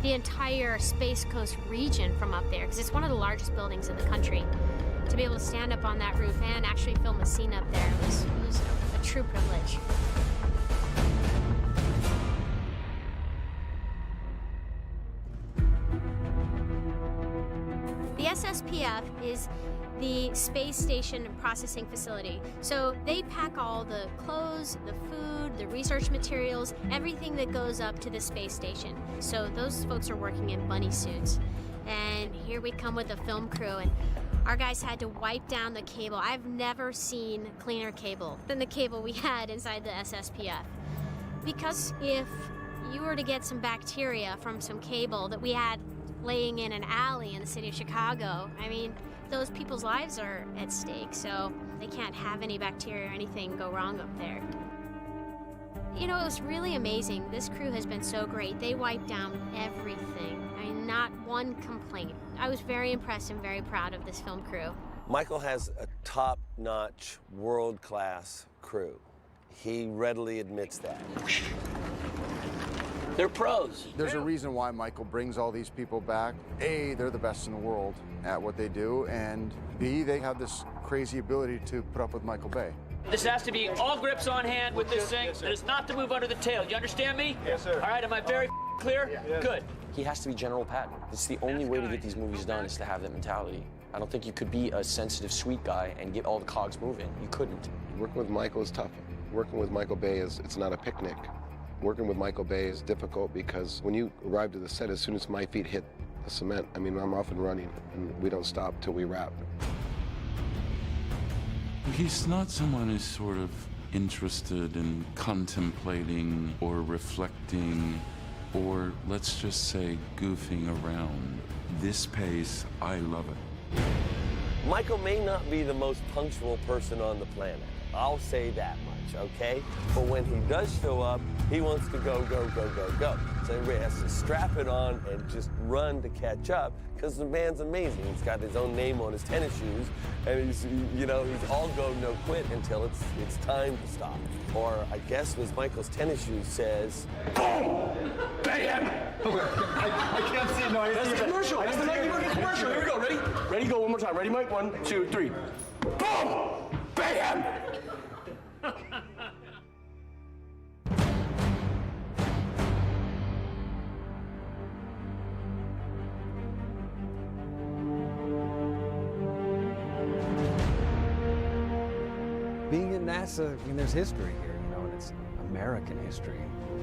the entire Space Coast region from up there, because it's one of the largest buildings in the country. To be able to stand up on that roof and actually film a scene up there was a true privilege. The SSPF is the space station processing facility. So they pack all the clothes, the food, the research materials, everything that goes up to the space station. So those folks are working in bunny suits. And here we come with the film crew, and our guys had to wipe down the cable. I've never seen cleaner cable than the cable we had inside the SSPF. Because if you were to get some bacteria from some cable that we had laying in an alley in the city of Chicago, I mean, those people's lives are at stake, so they can't have any bacteria or anything go wrong up there. You know, it was really amazing. This crew has been so great. They wiped down everything. I mean, not one complaint. I was very impressed and very proud of this film crew. Michael has a top-notch, world-class crew. He readily admits that. They're pros. There's a reason why Michael brings all these people back. A, they're the best in the world at what they do, and B, they have this crazy ability to put up with Michael Bay. This has to be all grips on hand with this thing. It is not to move under the tail. You understand me? Yes, sir. All right, am I very clear? Yes. Good. He has to be General Patton. It's the only way to get these movies done is to have that mentality. I don't think you could be a sensitive, sweet guy and get all the cogs moving. You couldn't. Working with Michael is tough. Working with Michael Bay it's not a picnic. Working with Michael Bay is difficult because when you arrive to the set, as soon as my feet hit the cement, I mean, I'm off and running, and we don't stop till we wrap. He's not someone who's sort of interested in contemplating or reflecting or, let's just say, goofing around. This pace, I love it. Michael may not be the most punctual person on the planet. I'll say that much, okay? But when he does show up, he wants to go, go, go, go, go. So everybody has to strap it on and just run to catch up, because the man's amazing. He's got his own name on his tennis shoes, and he's all go, no quit until it's time to stop. Or I guess as Michael's tennis shoes says, boom! Bam! I can't see it. No, that's the commercial. That's the Nike working commercial. Here we go. Ready? Ready? Go one more time. Ready, Mike? 1, 2, 3. Boom! Bam! Being at NASA, I mean, there's history here, and it's American history.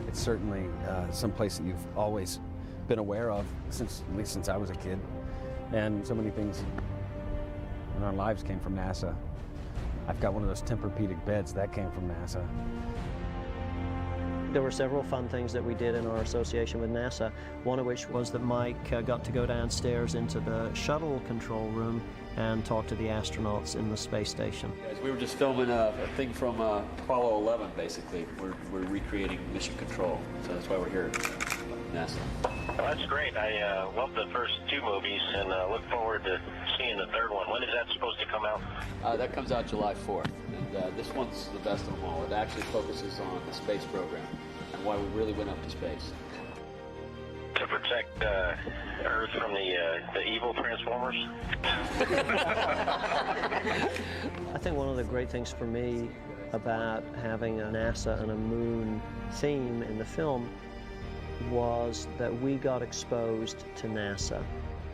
It's certainly someplace that you've always been aware of, at least since I was a kid. And so many things in our lives came from NASA. I've got one of those Tempur-Pedic beds, that came from NASA. There were several fun things that we did in our association with NASA, one of which was that Mike got to go downstairs into the shuttle control room and talk to the astronauts in the space station. Guys, we were just filming a thing from Apollo 11, basically. We're recreating mission control, so that's why we're here at NASA. Well, that's great. I love the first two movies and look forward to seeing the third one. When is that supposed to come out? That comes out July 4th, and this one's the best of them all. It actually focuses on the space program and why we really went up to space. To protect Earth from the evil Transformers? I think one of the great things for me about having a NASA and a moon theme in the film was that we got exposed to NASA.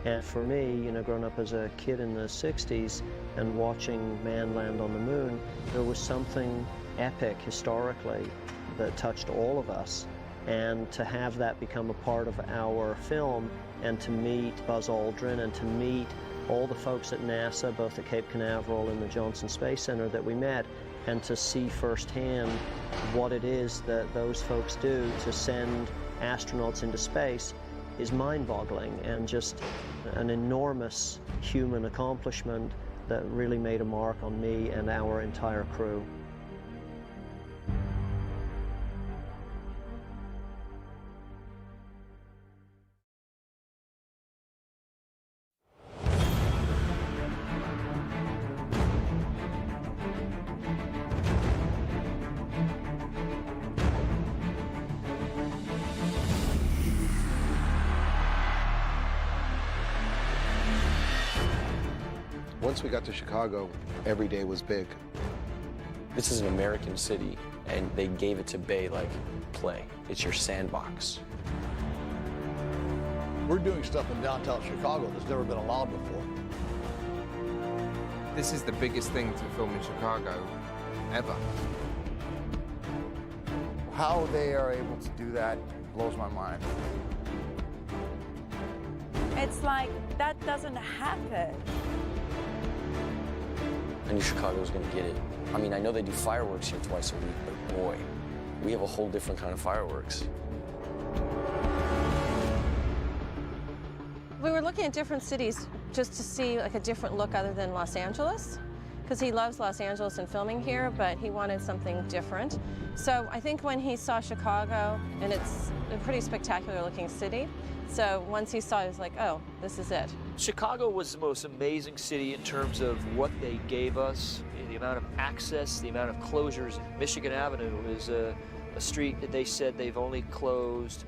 And for me, growing up as a kid in the 60s and watching man land on the moon, there was something epic historically that touched all of us. And to have that become a part of our film and to meet Buzz Aldrin and to meet all the folks at NASA, both at Cape Canaveral and the Johnson Space Center that we met, and to see firsthand what it is that those folks do to send astronauts into space is mind-boggling and just an enormous human accomplishment that really made a mark on me and our entire crew. Once we got to Chicago, every day was big. This is an American city, and they gave it to Bay like, play. It's your sandbox. We're doing stuff in downtown Chicago that's never been allowed before. This is the biggest thing to film in Chicago ever. How they are able to do that blows my mind. It's like, that doesn't happen. I knew Chicago was going to get it. I mean, I know they do fireworks here twice a week, but boy, we have a whole different kind of fireworks. We were looking at different cities just to see like a different look other than Los Angeles, because he loves Los Angeles and filming here, but he wanted something different. So I think when he saw Chicago, and it's a pretty spectacular looking city, so once he saw it, he was like, oh, this is it. Chicago was the most amazing city in terms of what they gave us, the amount of access, the amount of closures. Michigan Avenue is a street that they said they've only closed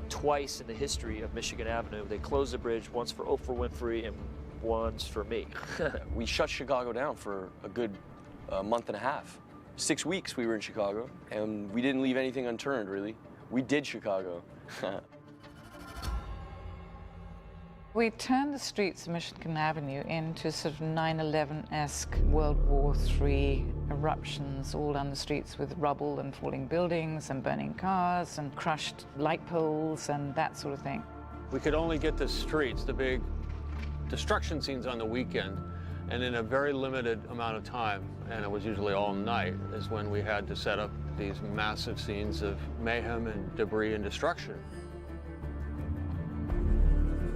twice in the history of Michigan Avenue. They closed the bridge, once for Oprah Winfrey and once for me. We shut Chicago down for a good month and a half. 6 weeks we were in Chicago, and we didn't leave anything unturned, really. We did Chicago. We turned the streets of Michigan Avenue into sort of 9/11-esque World War III eruptions all down the streets with rubble and falling buildings and burning cars and crushed light poles and that sort of thing. We could only get the streets, the big destruction scenes on the weekend, and in a very limited amount of time, and it was usually all night, is when we had to set up these massive scenes of mayhem and debris and destruction.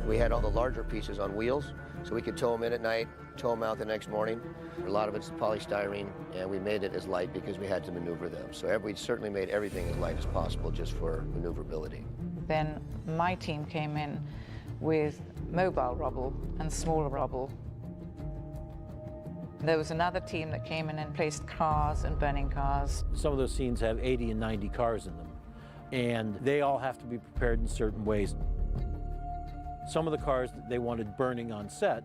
We had all the larger pieces on wheels, so we could tow them in at night, tow them out the next morning. A lot of it's polystyrene, and we made it as light because we had to maneuver them. So we certainly made everything as light as possible just for maneuverability. Then my team came in with mobile rubble and smaller rubble. There was another team that came in and placed cars and burning cars. Some of those scenes have 80 and 90 cars in them, and they all have to be prepared in certain ways. Some of the cars that they wanted burning on set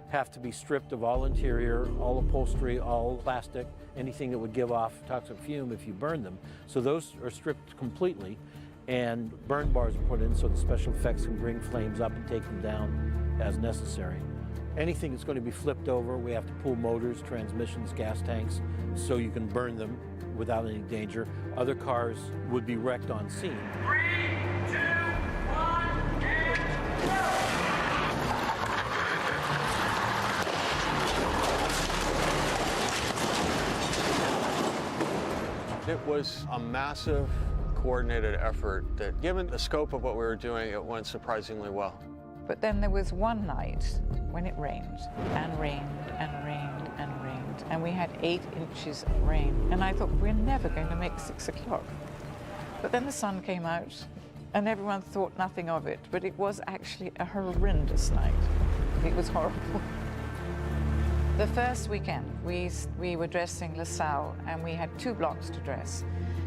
have to be stripped of all interior, all upholstery, all plastic, anything that would give off toxic fume if you burn them. So those are stripped completely, and burn bars are put in so the special effects can bring flames up and take them down as necessary. Anything that's going to be flipped over, we have to pull motors, transmissions, gas tanks, so you can burn them without any danger. Other cars would be wrecked on scene. 3, 2, 1, and go! It was a massive, coordinated effort that, given the scope of what we were doing, it went surprisingly well. But then there was one night when it rained and rained and rained and rained, and we had 8 inches of rain. And I thought, we're never going to make 6 o'clock. But then the sun came out, and everyone thought nothing of it. But it was actually a horrendous night. It was horrible. The first weekend, we were dressing LaSalle, and we had 2 blocks to dress,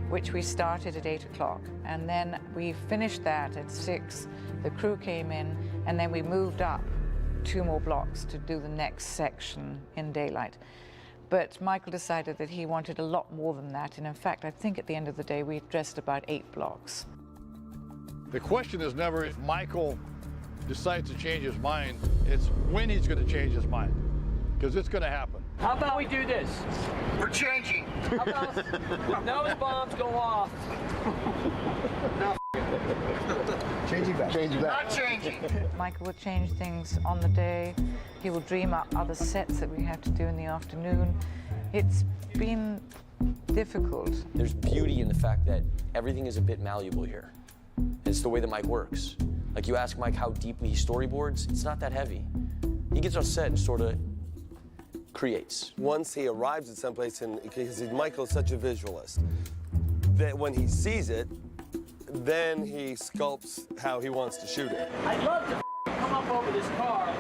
which we started at 8 o'clock. And then we finished that at 6. The crew came in, and then we moved up 2 more blocks to do the next section in daylight. But Michael decided that he wanted a lot more than that. And in fact, I think at the end of the day, we dressed about 8 blocks. The question is never if Michael decides to change his mind, it's when he's going to change his mind, because it's going to happen. How about we do this? We're changing. How about nose bombs go off? No. Changing back. Changing back. Not changing. Michael would change things on the day. He would dream up other sets that we have to do in the afternoon. It's been difficult. There's beauty in the fact that everything is a bit malleable here. It's the way that Mike works. Like, you ask Mike how deeply he storyboards, it's not that heavy. He gets on set and sort of creates. Once he arrives at someplace, and because Michael's such a visualist, that when he sees it, then he sculpts how he wants to shoot it. I'd love to come up over this car.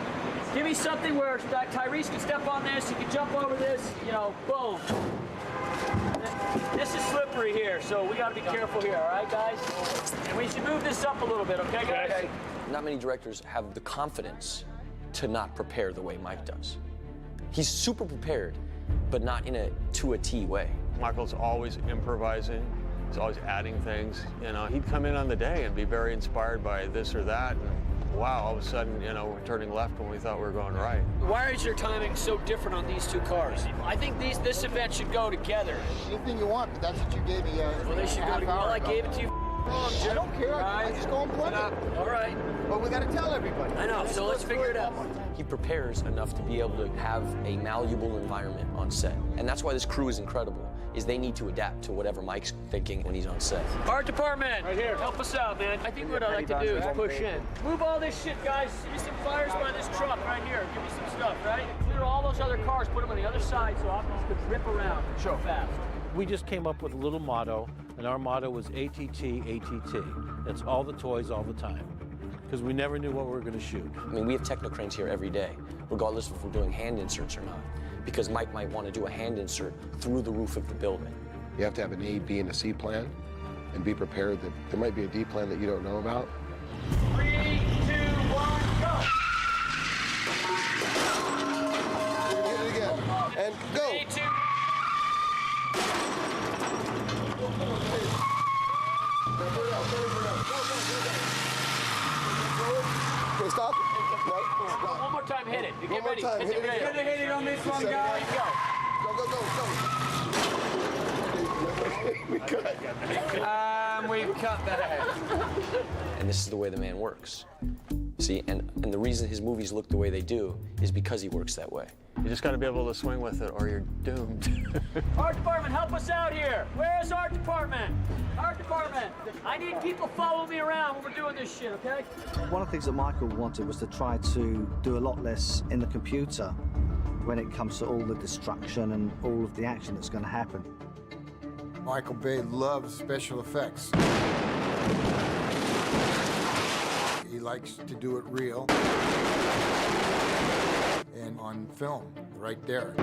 Give me something where Tyrese can step on this, he can jump over this, you know, boom. This is slippery here, so we got to be careful here, all right, guys? And we should move this up a little bit, okay, guys? Okay. Not many directors have the confidence to not prepare the way Mike does. He's super prepared, but not in to a T way. Michael's always improvising. He's always adding things. You know, he'd come in on the day and be very inspired by this or that. And wow, all of a sudden, you know, we're turning left when we thought we were going right. Why is your timing so different on these two cars? I think this event should go together. Anything you want, but that's what you gave me. Well, they should go together. Well, I gave it to you wrong, Jim. I don't care. I just go and plug it. All right. But we got to tell everybody. I know, so let's figure it out. He prepares enough to be able to have a malleable environment on set. And that's why this crew is incredible, is they need to adapt to whatever Mike's thinking when he's on set. Art department, right here. Help us out, man. I think what I'd like to do is push in. Move all this shit, guys. Give me some fires by this truck right here. Give me some stuff, right? Clear all those other cars, put them on the other side so optics could rip around so fast. We just came up with a little motto, and our motto was ATT, ATT. That's all the toys all the time, because we never knew what we were going to shoot. I mean, we have technocranes here every day, regardless of if we're doing hand inserts or not, because Mike might want to do a hand insert through the roof of the building. You have to have an A, B, and a C plan, and be prepared that there might be a D plan that you don't know about. 3, 2, 1, go! Hit it again, and go! 3, 2, Okay, stop. No. one more time, hit it. Get ready. Time. Hit it again. Gonna hit it on this one, guys. Go. We cut. We've cut that. And this is the way the man works. See, and the reason his movies look the way they do is because he works that way. You just got to be able to swing with it or you're doomed. Art department, help us out here. Where's art department? Art department. I need people following me around when we're doing this shit, okay? One of the things that Michael wanted was to try to do a lot less in the computer when it comes to all the destruction and all of the action that's going to happen. Michael Bay loves special effects. He likes to do it real. And on film, right there.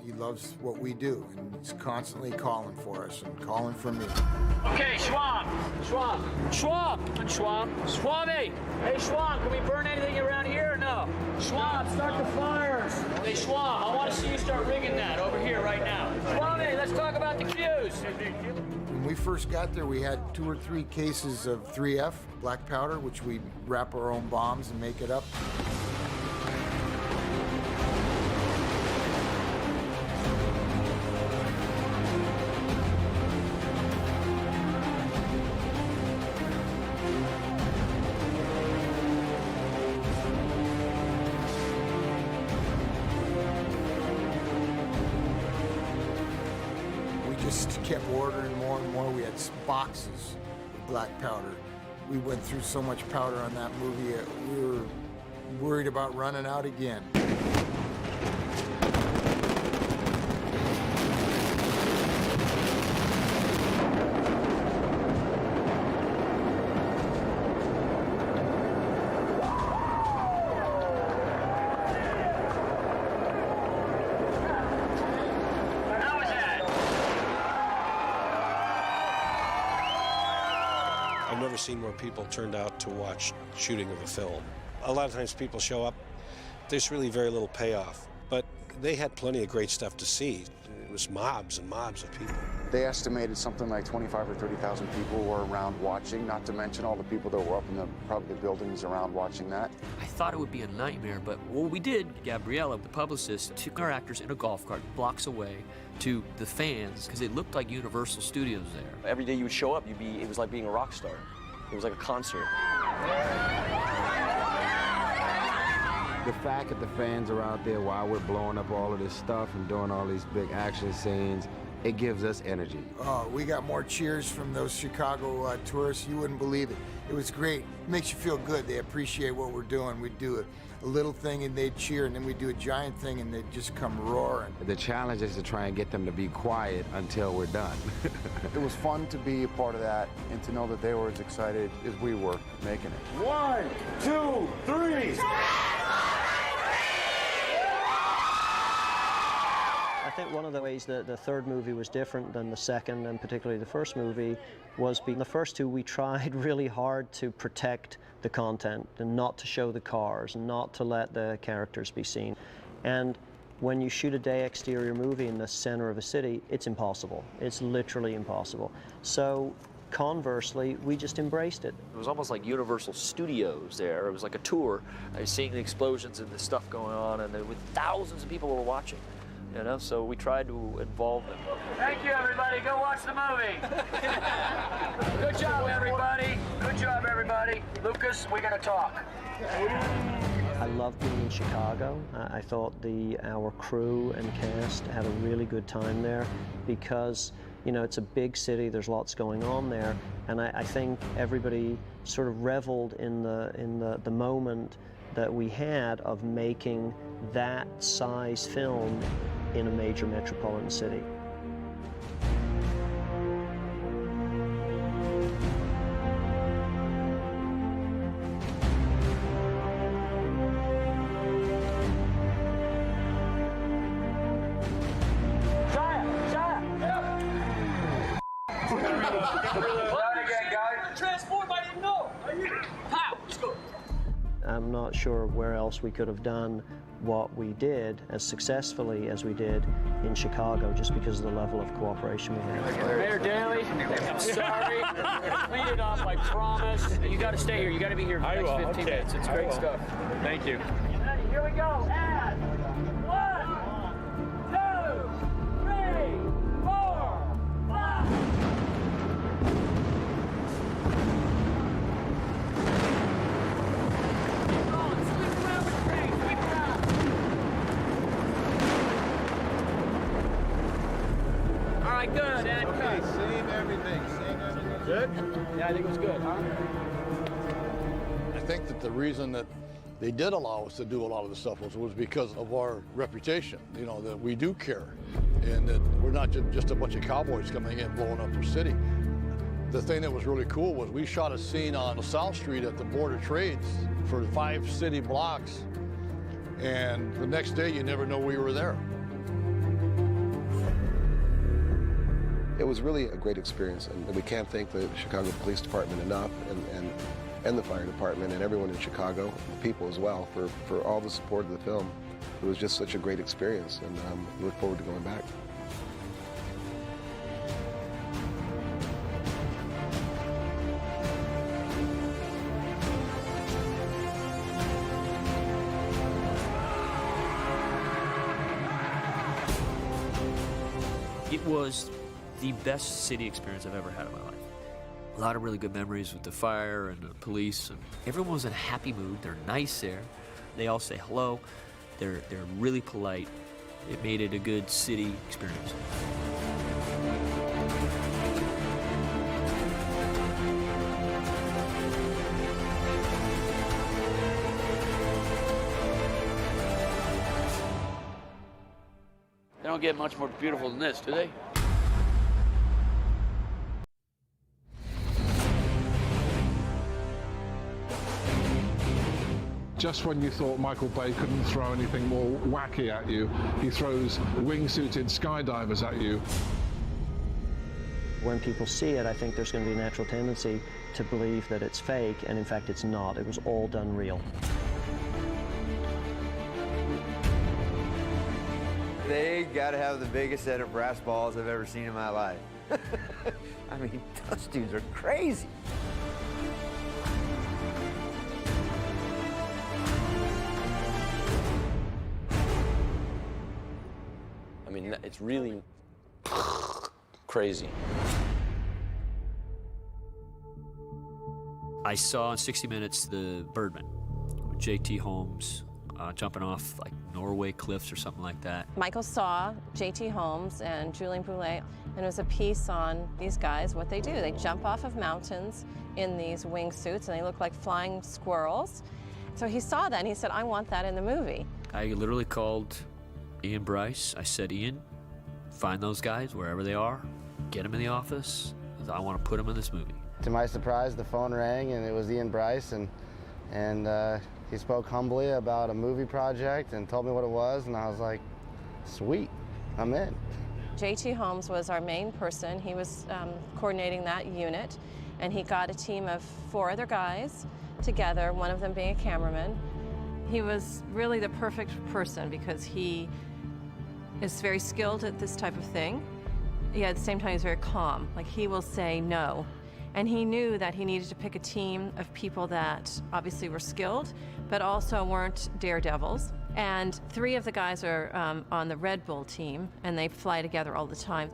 He loves what we do, and he's constantly calling for us and calling for me. Okay, Schwab. And Schwab. Swami. Hey, Schwab, can we burn anything around here or no? Schwab, start the fires. Hey, Schwab, I want to see you start rigging that over here right now. Swami, let's talk about the cues. When we first got there, we had 2 or 3 cases of 3F, black powder, which we wrap our own bombs and make it up. Just kept ordering more and more. We had boxes of black powder. We went through so much powder on that movie, we were worried about running out again. I've never seen more people turned out to watch shooting of a film. A lot of times people show up, there's really very little payoff, but they had plenty of great stuff to see. It was mobs and mobs of people. They estimated something like 25 or 30,000 people were around watching, not to mention all the people that were up in probably the buildings around watching that. I thought it would be a nightmare, but what we did, Gabriella, the publicist, took our actors in a golf cart blocks away to the fans, because it looked like Universal Studios there. Every day you would show up, it was like being a rock star. It was like a concert. The fact that the fans are out there while we're blowing up all of this stuff and doing all these big action scenes, it gives us energy. Oh, we got more cheers from those Chicago tourists. You wouldn't believe it. It was great. It makes you feel good. They appreciate what we're doing. We do a little thing and they cheer, and then we do a giant thing and they just come roaring. The challenge is to try and get them to be quiet until we're done. It was fun to be a part of that and to know that they were as excited as we were making it. 1, 2, 3. I think one of the ways that the third movie was different than the second, and particularly the first movie, was being the first two we tried really hard to protect the content and not to show the cars and not to let the characters be seen. And when you shoot a day exterior movie in the center of a city, it's impossible. It's literally impossible. So conversely, we just embraced it. It was almost like Universal Studios there. It was like a tour. I was seeing the explosions and the stuff going on, and with thousands of people were watching. You know, so we tried to involve them. Thank you, everybody. Go watch the movie. Good job, everybody. Good job, everybody. Lucas, we're gonna talk. I loved being in Chicago. I thought our crew and cast had a really good time there because, you know, it's a big city, there's lots going on there, and I think everybody sort of reveled in the moment that we had of making that size film in a major metropolitan city. I'm not sure where else we could have done what we did as successfully as we did in Chicago, just because of the level of cooperation we had. Mayor Daley, I'm sorry. We're gonna clean it up, I promise. You gotta stay here. You gotta be here for the next 15 minutes. It's great stuff. Thank you. Here we go. And 1, 2, 3, 4, 5. Good, and okay, seeing everything. Good? Yeah, I think it was good, huh? I think that the reason that they did allow us to do a lot of the stuff was because of our reputation, you know, that we do care, and that we're not just a bunch of cowboys coming in blowing up their city. The thing that was really cool was we shot a scene on South Street at the Board of Trades for 5 city blocks, and the next day you never know we were there. It was really a great experience, and we can't thank the Chicago Police Department enough, and the fire department and everyone in Chicago, the people as well, for all the support of the film. It was just such a great experience, and we look forward to going back. It was the best city experience I've ever had in my life. A lot of really good memories with the fire and the police. And everyone was in a happy mood. They're nice there. They all say hello. They're really polite. It made it a good city experience. They don't get much more beautiful than this, do they? Just when you thought Michael Bay couldn't throw anything more wacky at you, he throws wingsuited skydivers at you. When people see it, I think there's going to be a natural tendency to believe that it's fake, and in fact it's not. It was all done real. They gotta have the biggest set of brass balls I've ever seen in my life. I mean, those dudes are crazy. I mean, it's really crazy. I saw in 60 Minutes the Birdman with J.T. Holmes jumping off like Norway cliffs or something like that. Michael saw J.T. Holmes and Julien Boulet, and it was a piece on these guys, what they do. They jump off of mountains in these wingsuits, and they look like flying squirrels. So he saw that, and he said, I want that in the movie. I literally called Ian Bryce. I said, Ian, find those guys wherever they are, get them in the office. I want to put them in this movie. To my surprise, the phone rang, and it was Ian Bryce, and he spoke humbly about a movie project and told me what it was, and I was like, sweet. I'm in. J.T. Holmes was our main person. He was coordinating that unit, and he got a team of 4 other guys together, one of them being a cameraman. He was really the perfect person because he is very skilled at this type of thing. Yet at the same time, he's very calm. Like, he will say no. And he knew that he needed to pick a team of people that obviously were skilled, but also weren't daredevils. And 3 of the guys are on the Red Bull team, and they fly together all the time.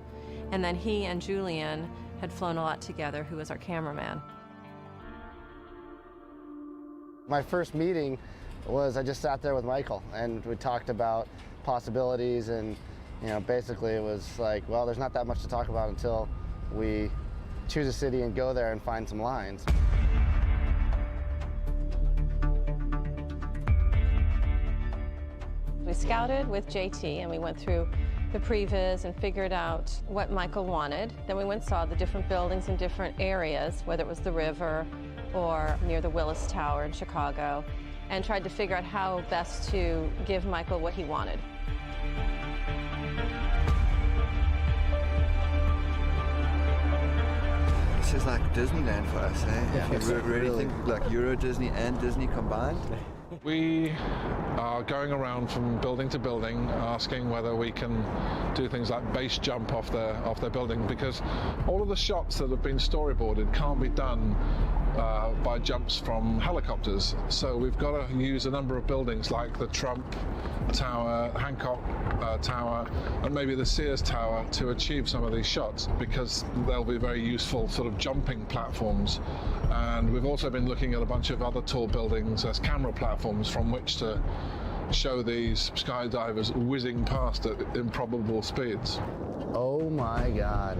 And then he and Julian had flown a lot together, who was our cameraman. My first meeting was I just sat there with Michael, and we talked about possibilities, and basically it was like, well, there's not that much to talk about until we choose a city and go there and find some lines. We scouted with JT, and we went through the previs and figured out what Michael wanted. Then we went and saw the different buildings in different areas, whether it was the river or near the Willis Tower in Chicago, and tried to figure out how best to give Michael what he wanted. This is like Disneyland for us, eh? Yeah, if you really think like Euro Disney and Disney combined. We are going around from building to building asking whether we can do things like base jump off their building, because all of the shots that have been storyboarded can't be done by jumps from helicopters. So we've got to use a number of buildings like the Trump Tower, Hancock Tower, and maybe the Sears Tower to achieve some of these shots, because they'll be very useful sort of jumping platforms. And we've also been looking at a bunch of other tall buildings as camera platforms from which to show these skydivers whizzing past at improbable speeds. Oh my God.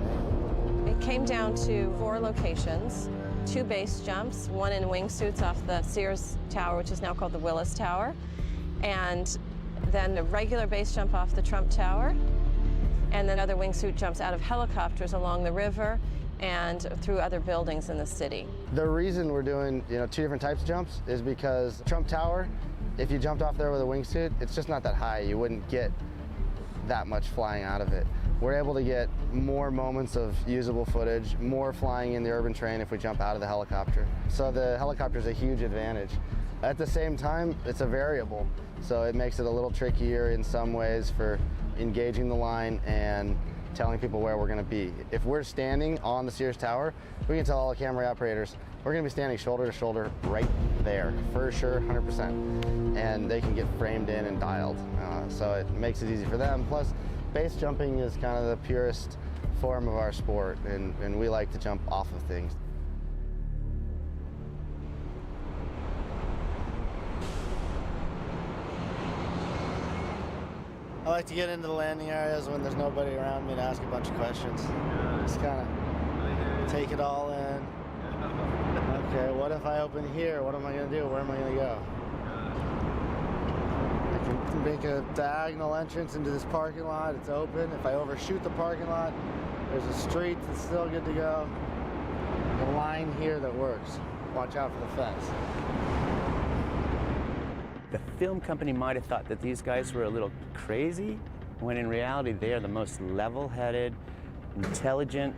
It came down to 4 locations, 2 base jumps, one in wingsuits off the Sears Tower, which is now called the Willis Tower, and then a regular base jump off the Trump Tower, and then other wingsuit jumps out of helicopters along the river and through other buildings in the city. The reason we're doing 2 different types of jumps is because Trump Tower, if you jumped off there with a wingsuit, it's just not that high. You wouldn't get that much flying out of it. We're able to get more moments of usable footage, more flying in the urban terrain if we jump out of the helicopter. So the helicopter is a huge advantage. At the same time, it's a variable, so it makes it a little trickier in some ways for engaging the line and telling people where we're going to be. If we're standing on the Sears Tower, we can tell all the camera operators, we're going to be standing shoulder to shoulder right there, for sure, 100%. And they can get framed in and dialed. So it makes it easy for them. Plus, base jumping is kind of the purest form of our sport, and we like to jump off of things. I like to get into the landing areas when there's nobody around me to ask a bunch of questions. Just kind of take it all in. Okay, what if I open here? What am I going to do? Where am I going to go? I can make a diagonal entrance into this parking lot. It's open. If I overshoot the parking lot, there's a street that's still good to go. A line here that works. Watch out for the fence. The film company might have thought that these guys were a little crazy, when in reality they are the most level-headed, intelligent.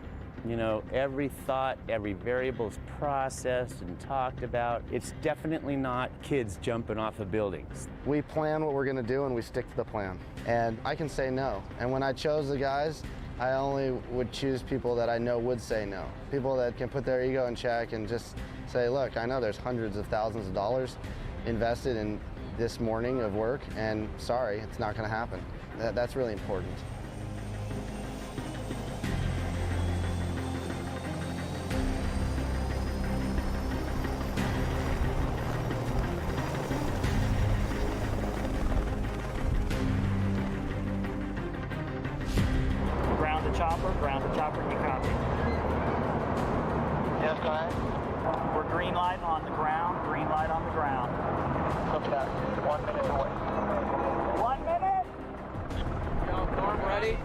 Every thought, every variable is processed and talked about. It's definitely not kids jumping off of buildings. We plan what we're going to do and we stick to the plan. And I can say no. And when I chose the guys, I only would choose people that I know would say no. People that can put their ego in check and just say, look, I know there's hundreds of thousands of dollars invested in this morning of work, and sorry, it's not going to happen. That's really important. Ground the chopper, you copy. Yes, go ahead. We're green light on the ground, green light on the ground. Copy that. 1 minute away. 1 minute! Norm, ready?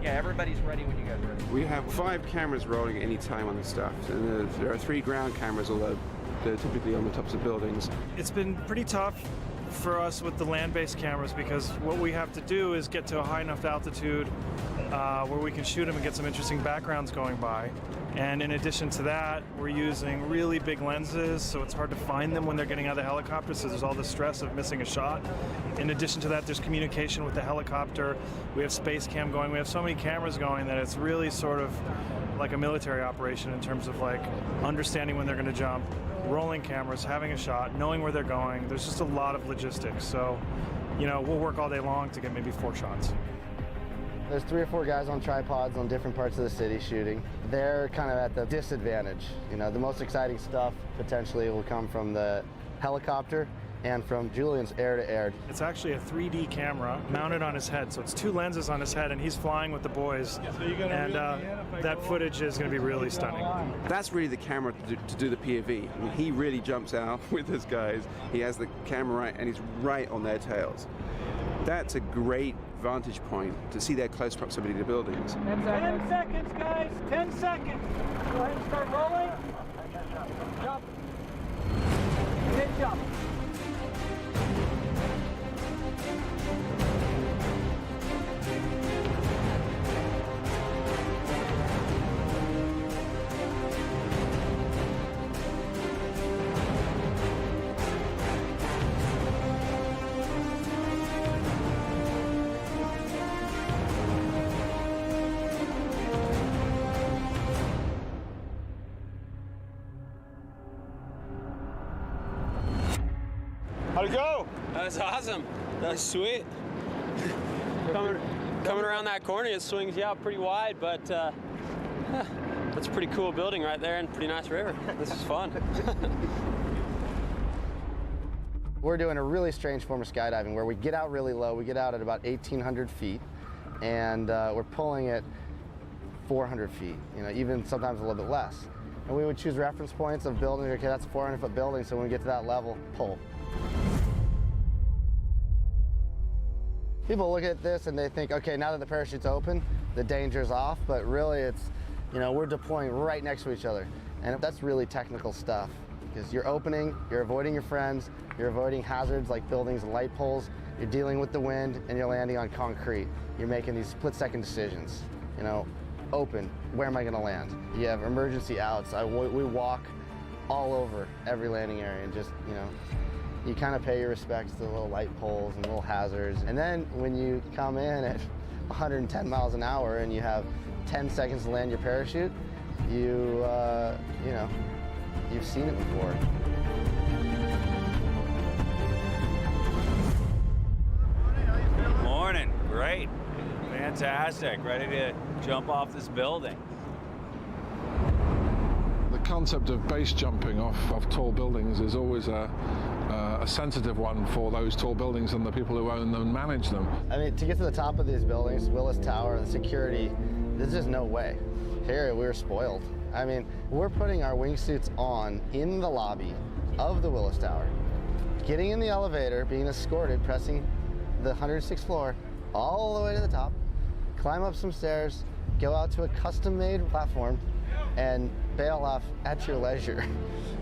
Yeah, everybody's ready when you guys are ready. We have 5 cameras rolling at any time on the stuff. And there are 3 ground cameras, although They're typically on the tops of buildings. It's been pretty tough for us with the land-based cameras because what we have to do is get to a high enough altitude where we can shoot them and get some interesting backgrounds going by. And in addition to that, we're using really big lenses, so it's hard to find them when they're getting out of the helicopter, so there's all the stress of missing a shot. In addition to that, there's communication with the helicopter. We have space cam going. We have so many cameras going that it's really sort of like a military operation in terms of like understanding when they're going to jump, rolling cameras, having a shot, knowing where they're going. There's just a lot of logistics. So, you know, we'll work all day long to get maybe 4 shots. There's 3 or 4 guys on tripods on different parts of the city shooting. They're kind of at the disadvantage. You know, the most exciting stuff potentially will come from the helicopter and from Julian's air-to-air. It's actually a 3D camera mounted on his head, so it's 2 lenses on his head, and he's flying with the boys. And that footage is going to be really stunning. That's really the camera to do the POV. I mean, he really jumps out with his guys. He has the camera right, and he's right on their tails. That's a great vantage point to see their close proximity to buildings. 10 seconds, guys. 10 seconds. Go ahead and start rolling. Jump. Hit jump. How'd it go? That was awesome. That's sweet. Coming around that corner, it swings you out pretty wide, but that's a pretty cool building right there and pretty nice river. This is fun. We're doing a really strange form of skydiving where we get out really low. We get out at about 1,800 feet, and we're pulling at 400 feet, you know, even sometimes a little bit less. And we would choose reference points of buildings. Okay, that's a 400-foot building, so when we get to that level, pull. People look at this and they think, okay, now that the parachute's open, the danger's off, but really it's, you know, we're deploying right next to each other. And that's really technical stuff because you're opening, you're avoiding your friends, you're avoiding hazards like buildings and light poles, you're dealing with the wind, and you're landing on concrete. You're making these split-second decisions, you know, open, where am I gonna land? You have emergency outs. We walk all over every landing area and just, you know, you kind of pay your respects to the little light poles and little hazards. And then when you come in at 110 miles an hour and you have 10 seconds to land your parachute, you know, you've seen it before. Morning, great, fantastic, ready to jump off this building. The concept of base jumping off tall buildings is always a sensitive one for those tall buildings and the people who own them and manage them. I mean, to get to the top of these buildings, Willis Tower, the security, there's just no way. Here, we were spoiled. I mean, we're putting our wingsuits on in the lobby of the Willis Tower, getting in the elevator, being escorted, pressing the 106th floor all the way to the top, climb up some stairs, go out to a custom-made platform, and bail off at your leisure.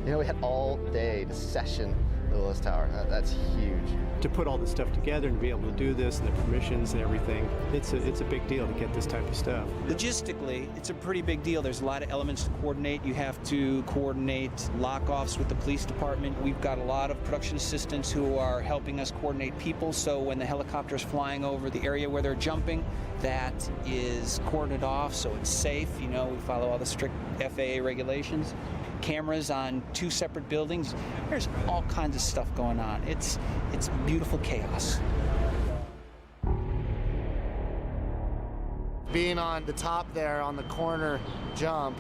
You know, we had all day to session the Willis Tower. That's huge. To put all this stuff together and be able to do this and the permissions and everything, it's a big deal to get this type of stuff. Logistically, it's a pretty big deal. There's a lot of elements to coordinate. You have to coordinate lock-offs with the police department. We've got a lot of production assistants who are helping us coordinate people, so when the helicopter is flying over the area where they're jumping, that is cordoned off so it's safe. You know, we follow all the strict FAA regulations. Cameras on 2 separate buildings. There's all kinds of stuff going on. It's beautiful chaos. Being on the top there on the corner jump,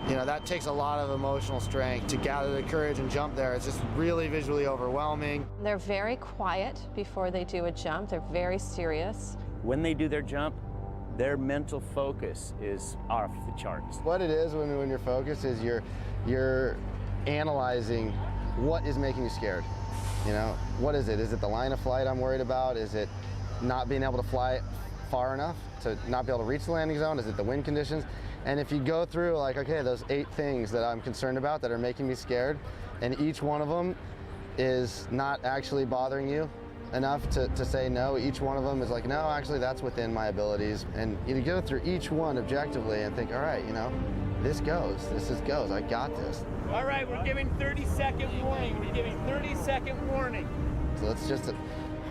you know, that takes a lot of emotional strength to gather the courage and jump there. It's just really visually overwhelming. They're very quiet before they do a jump. They're very serious. When they do their jump, their mental focus is off the charts. What it is when you're focused is you're analyzing what is making you scared. You know, what is it? Is it the line of flight I'm worried about? Is it not being able to fly far enough to not be able to reach the landing zone? Is it the wind conditions? And if you go through like, okay, those 8 things that I'm concerned about that are making me scared, and each one of them is not actually bothering you enough to say no. Each one of them is like, no, actually that's within my abilities. And you go through each one objectively and think, all right, you know, this goes, goes, I got this. All right, we're giving 30-second warning. We're giving 30-second warning. So let's just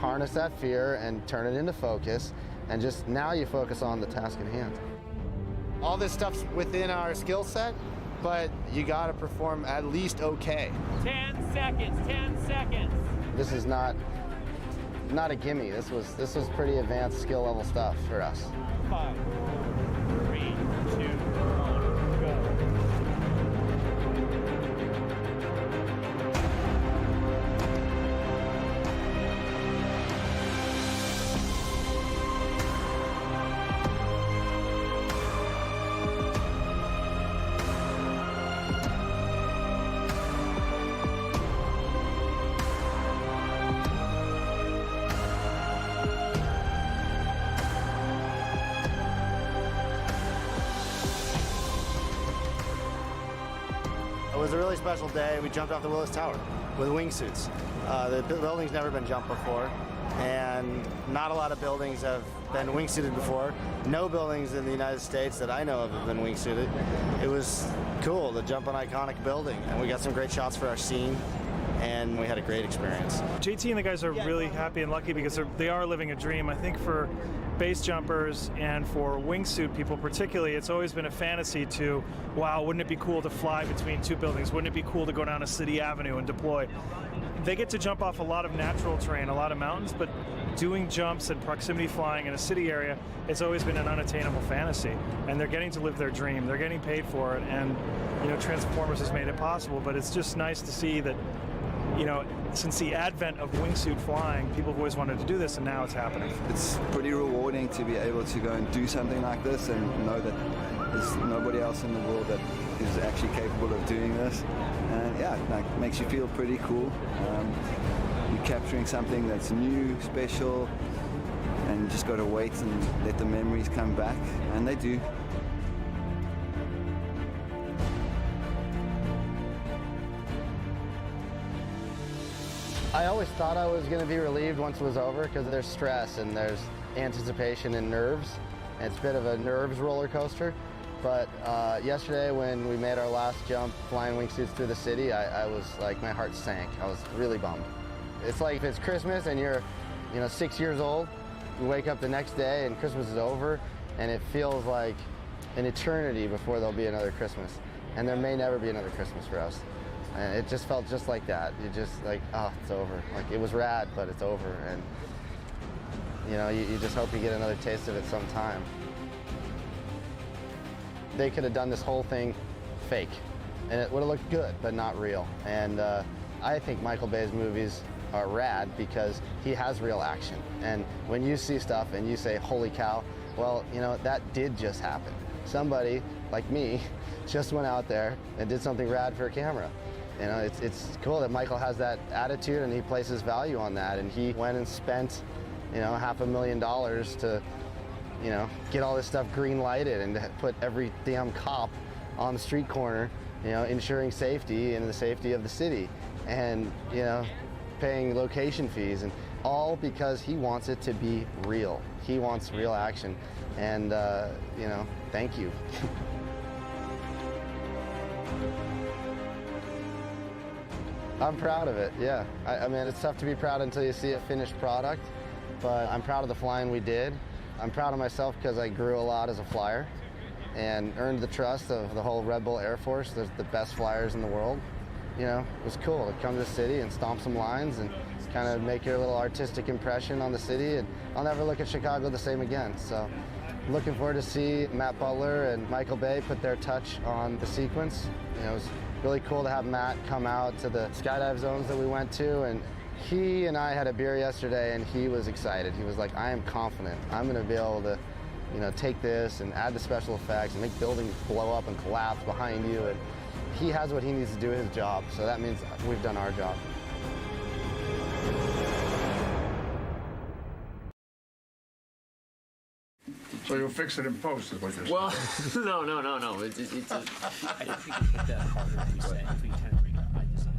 harness that fear and turn it into focus, and just now you focus on the task at hand. All this stuff's within our skill set, but you gotta perform at least okay. 10 seconds, 10 seconds. This is not a gimme. This was pretty advanced skill level stuff for us. 5, 3, 2, 1, go. It was a really special day. We jumped off the Willis Tower with wingsuits. The building's never been jumped before, and not a lot of buildings have been wingsuited before. No buildings in the United States that I know of have been wingsuited. It was cool to jump an iconic building, and we got some great shots for our scene, and we had a great experience. JT and the guys are really happy and lucky because they are living a dream. I think for base jumpers and for wingsuit people particularly, it's always been a fantasy to, wow, wouldn't it be cool to fly between two buildings? Wouldn't it be cool to go down a city avenue and deploy? They get to jump off a lot of natural terrain, a lot of mountains, but doing jumps and proximity flying in a city area, it's always been an unattainable fantasy. And they're getting to live their dream. They're getting paid for it, and you know, Transformers has made it possible, but it's just nice to see that, you know, since the advent of wingsuit flying, people have always wanted to do this, and now it's happening. It's pretty rewarding to be able to go and do something like this and know that there's nobody else in the world that is actually capable of doing this. And yeah, it makes you feel pretty cool. You're capturing something that's new, special, and you just got to wait and let the memories come back, and they do. I always thought I was going to be relieved once it was over because there's stress and there's anticipation and nerves. It's a bit of a nerves roller coaster. But yesterday when we made our last jump flying wingsuits through the city, I was like, my heart sank. I was really bummed. It's like if it's Christmas and you're, 6 years old, you wake up the next day and Christmas is over, and it feels like an eternity before there'll be another Christmas. And there may never be another Christmas for us. And it just felt just like that. You just like, oh, it's over. Like, it was rad, but it's over. And, you just hope you get another taste of it sometime. They could have done this whole thing fake, and it would have looked good, but not real. And I think Michael Bay's movies are rad because he has real action. And when you see stuff and you say, holy cow, well, that did just happen. Somebody, like me, just went out there and did something rad for a camera. It's cool that Michael has that attitude and he places value on that. And he went and spent, $500,000 to, get all this stuff green lighted and to put every damn cop on the street corner, ensuring safety and the safety of the city, and, paying location fees, and all because he wants it to be real. He wants real action. And, thank you. I'm proud of it, yeah. I mean, it's tough to be proud until you see a finished product, but I'm proud of the flying we did. I'm proud of myself because I grew a lot as a flyer and earned the trust of the whole Red Bull Air Force. They're the best flyers in the world. It was cool to come to the city and stomp some lines and kind of make your little artistic impression on the city, and I'll never look at Chicago the same again. So looking forward to see Matt Butler and Michael Bay put their touch on the sequence. It was really cool to have Matt come out to the skydive zones that we went to, and he and I had a beer yesterday and he was excited. He was like, I am confident. I'm gonna be able to, take this and add the special effects and make buildings blow up and collapse behind you. And he has what he needs to do his job. So that means we've done our job. So you'll fix it in post, is what you're saying? Well, no. It's I think we can hit that harder if we kind of bring it up by design.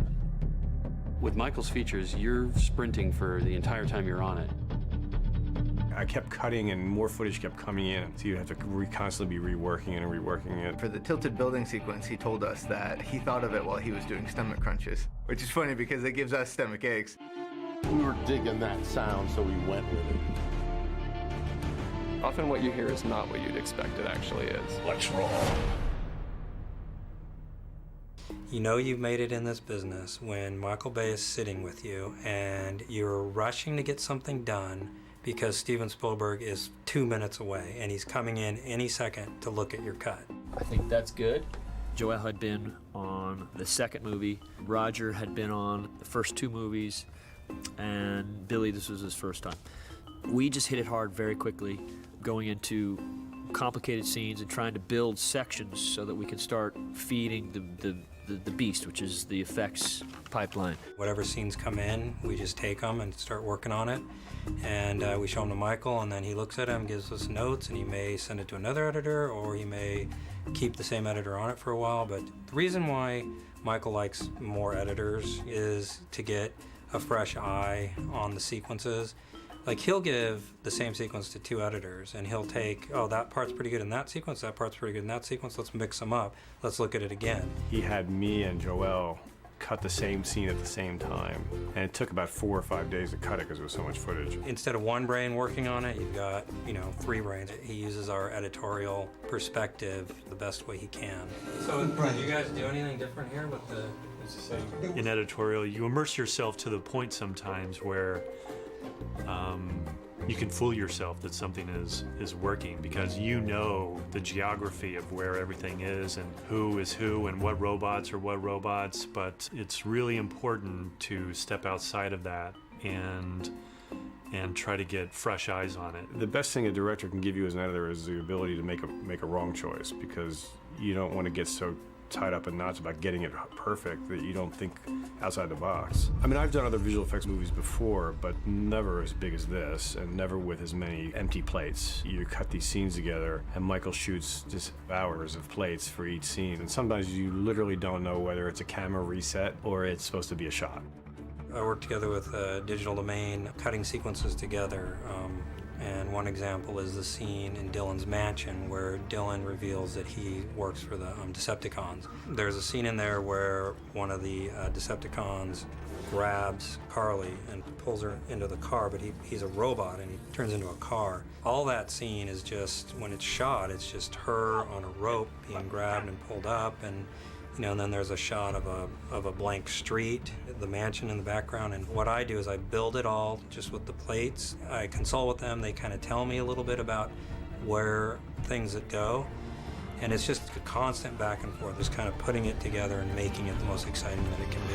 With Michael's features, you're sprinting for the entire time you're on it. I kept cutting and more footage kept coming in, so you have to constantly be reworking it and reworking it. For the tilted building sequence, he told us that he thought of it while he was doing stomach crunches, which is funny because it gives us stomach aches. We were digging that sound, so we went with it. Often what you hear is not what you'd expect it actually is. What's wrong? You know you've made it in this business when Michael Bay is sitting with you and you're rushing to get something done because Steven Spielberg is 2 minutes away and he's coming in any second to look at your cut. I think that's good. Joel had been on the second movie. Roger had been on the first 2 movies. And Billy, this was his first time. We just hit it hard very quickly, going into complicated scenes and trying to build sections so that we can start feeding the beast, which is the effects pipeline. Whatever scenes come in, we just take them and start working on it. And we show them to Michael, and then he looks at them, gives us notes, and he may send it to another editor, or he may keep the same editor on it for a while. But the reason why Michael likes more editors is to get a fresh eye on the sequences. Like, he'll give the same sequence to 2 editors, and he'll take, oh, that part's pretty good in that sequence, that part's pretty good in that sequence, let's mix them up, let's look at it again. He had me and Joel cut the same scene at the same time, and it took about 4 or 5 days to cut it because there was so much footage. Instead of one brain working on it, you've got, 3 brains. He uses our editorial perspective the best way he can. So, do you guys do anything different here with the... In editorial, you immerse yourself to the point sometimes where you can fool yourself that something is working because you know the geography of where everything is and who is who and what robots are what robots, but it's really important to step outside of that and try to get fresh eyes on it. The best thing a director can give you as an editor is the ability to make a wrong choice, because you don't want to get so tied up in knots about getting it perfect that you don't think outside the box. I mean, I've done other visual effects movies before, but never as big as this, and never with as many empty plates. You cut these scenes together, and Michael shoots just hours of plates for each scene, and sometimes you literally don't know whether it's a camera reset or it's supposed to be a shot. I work together with Digital Domain, cutting sequences together. And one example is the scene in Dylan's mansion where Dylan reveals that he works for the Decepticons. There's a scene in there where one of the Decepticons grabs Carly and pulls her into the car, but he's a robot and he turns into a car. All that scene is just, when it's shot, it's just her on a rope being grabbed and pulled up, and and then there's a shot of a blank street, the mansion in the background, and what I do is I build it all just with the plates. I consult with them, they kind of tell me a little bit about where things that go, and it's just a constant back and forth, just kind of putting it together and making it the most exciting that it can be.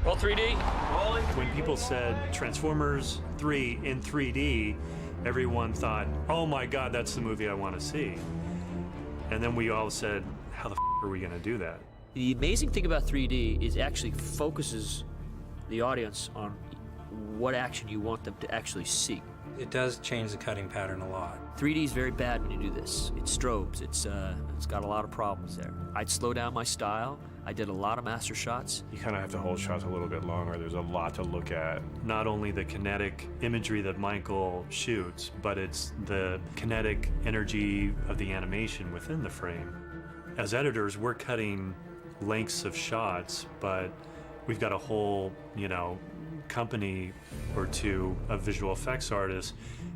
Roll 3D. Rolling. When people said Transformers 3 in 3D, everyone thought, oh my God, that's the movie I want to see. And then we all said, how the are we going to do that? The amazing thing about 3D is it actually focuses the audience on what action you want them to actually see. It does change the cutting pattern a lot. 3D is very bad when you do this. It strobes. It's got a lot of problems there. I'd slow down my style. I did a lot of master shots. You kind of have to hold shots a little bit longer. There's a lot to look at. Not only the kinetic imagery that Michael shoots, but it's the kinetic energy of the animation within the frame. As editors, we're cutting lengths of shots, but we've got a whole, company or two of visual effects artists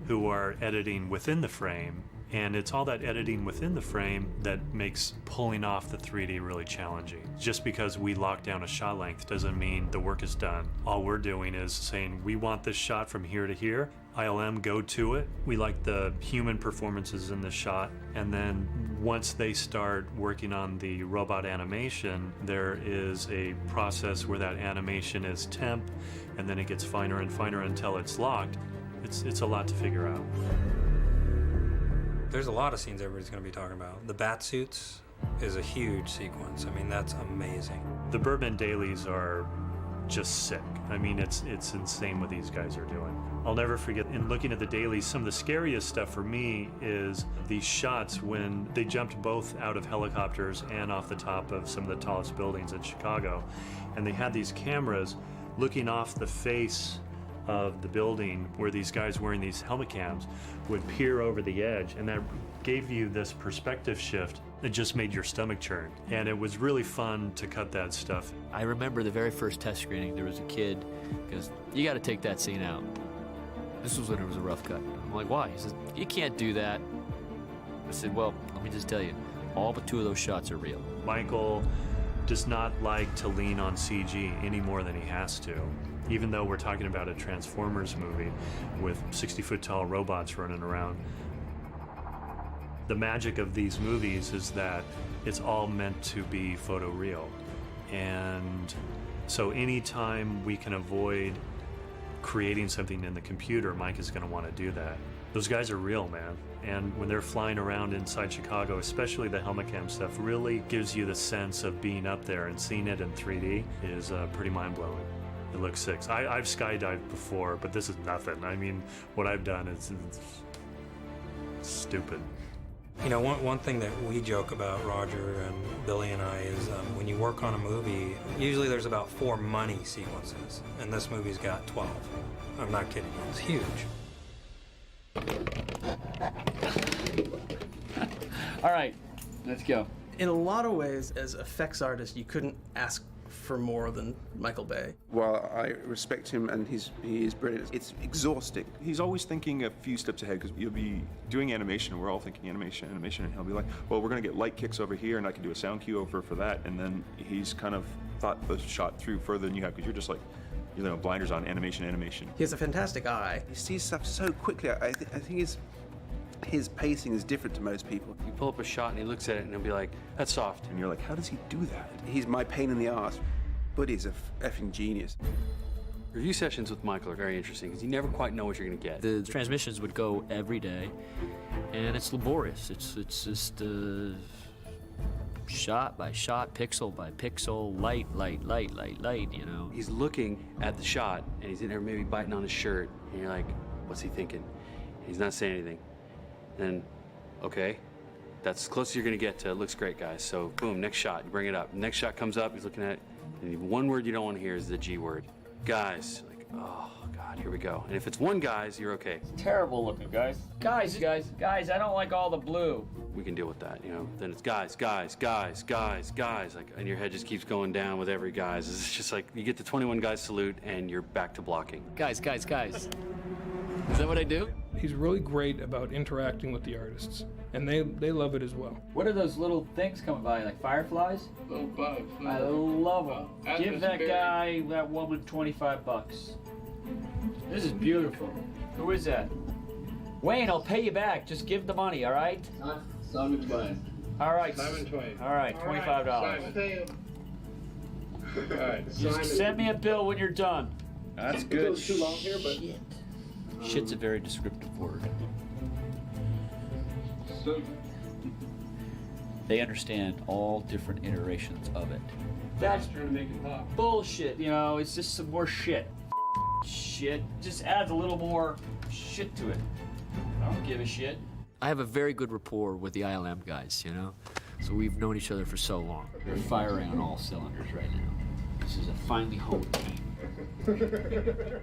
who are editing within the frame. And it's all that editing within the frame that makes pulling off the 3D really challenging. Just because we lock down a shot length doesn't mean the work is done. All we're doing is saying, we want this shot from here to here. ILM, go to it. We like the human performances in the shot. And then once they start working on the robot animation, there is a process where that animation is temp, and then it gets finer and finer until it's locked. It's a lot to figure out. There's a lot of scenes everybody's going to be talking about. The bat suits is a huge sequence. I mean, that's amazing. The Birdman dailies are just sick. I mean, it's insane what these guys are doing. I'll never forget, in looking at the dailies, some of the scariest stuff for me is these shots when they jumped both out of helicopters and off the top of some of the tallest buildings in Chicago. And they had these cameras looking off the face of the building where these guys wearing these helmet cams would peer over the edge, and that gave you this perspective shift. It just made your stomach churn, and it was really fun to cut that stuff. I remember the very first test screening, there was a kid, because you got to take that scene out. This was when it was a rough cut. I'm like, why? He says, you can't do that. I said, well, let me just tell you, all but 2 of those shots are real. Michael does not like to lean on CG any more than he has to. Even though we're talking about a Transformers movie with 60-foot tall robots running around, the magic of these movies is that it's all meant to be photoreal. And so anytime we can avoid creating something in the computer, Mike is going to want to do that. Those guys are real, man. And when they're flying around inside Chicago, especially the helmet cam stuff, really gives you the sense of being up there, and seeing it in 3D is pretty mind-blowing. It looks sick. I've skydived before, but this is nothing. I mean, what I've done is stupid. You know, one thing that we joke about, Roger and Billy and I, is when you work on a movie, usually there's about 4 money sequences, and this movie's got 12. I'm not kidding you, it's huge. All right, let's go. In a lot of ways, as effects artists, you couldn't ask for more than Michael Bay. Well, I respect him, and he is brilliant. It's exhausting. He's always thinking a few steps ahead, because you'll be doing animation, and we're all thinking animation, and he'll be like, well, we're going to get light kicks over here, and I can do a sound cue over for that, and then he's kind of thought the shot through further than you have, because you're just like, you know, blinders on, animation. He has a fantastic eye. He sees stuff so quickly. I think his pacing is different to most people. You pull up a shot and he looks at it and he'll be like, that's soft. And you're like, how does he do that? He's my pain in the ass, but he's a effing genius. Review sessions with Michael are very interesting because you never quite know what you're going to get. The transmissions would go every day, and it's laborious. It's just shot by shot, pixel by pixel, light, you know. He's looking at the shot, and he's in there maybe biting on his shirt, and you're like, what's he thinking? And he's not saying anything. Then, okay, that's as close as you're going to get to, looks great, guys. So, boom, next shot, you bring it up. Next shot comes up, he's looking at it, and one word you don't want to hear is the G word. Guys, like, oh, God, here we go. And if it's one guys, you're okay. It's terrible looking, guys. Guys, I don't like all the blue. We can deal with that, you know. Then it's guys, like, and your head just keeps going down with every guys. It's just like, you get the 21 guys salute, and you're back to blocking. Guys. Is that what I do? He's really great about interacting with the artists, and they love it as well. What are those little things coming by, like fireflies? Little bugs. I love them. Give that guy, that woman, $25. This is beautiful. Who is that? Wayne, I'll pay you back. Just give the money, all right? Simon Twain. All right. Simon Twain. All right, $25. All right. Just send me a bill when you're done. That's good. It goes too long here, but... Shit's a very descriptive word. They understand all different iterations of it. That's bullshit, you know, it's just some more shit. Shit. Just adds a little more shit to it. I don't give a shit. I have a very good rapport with the ILM guys, you know? So we've known each other for so long. We're firing on all cylinders right now. This is a finely honed team.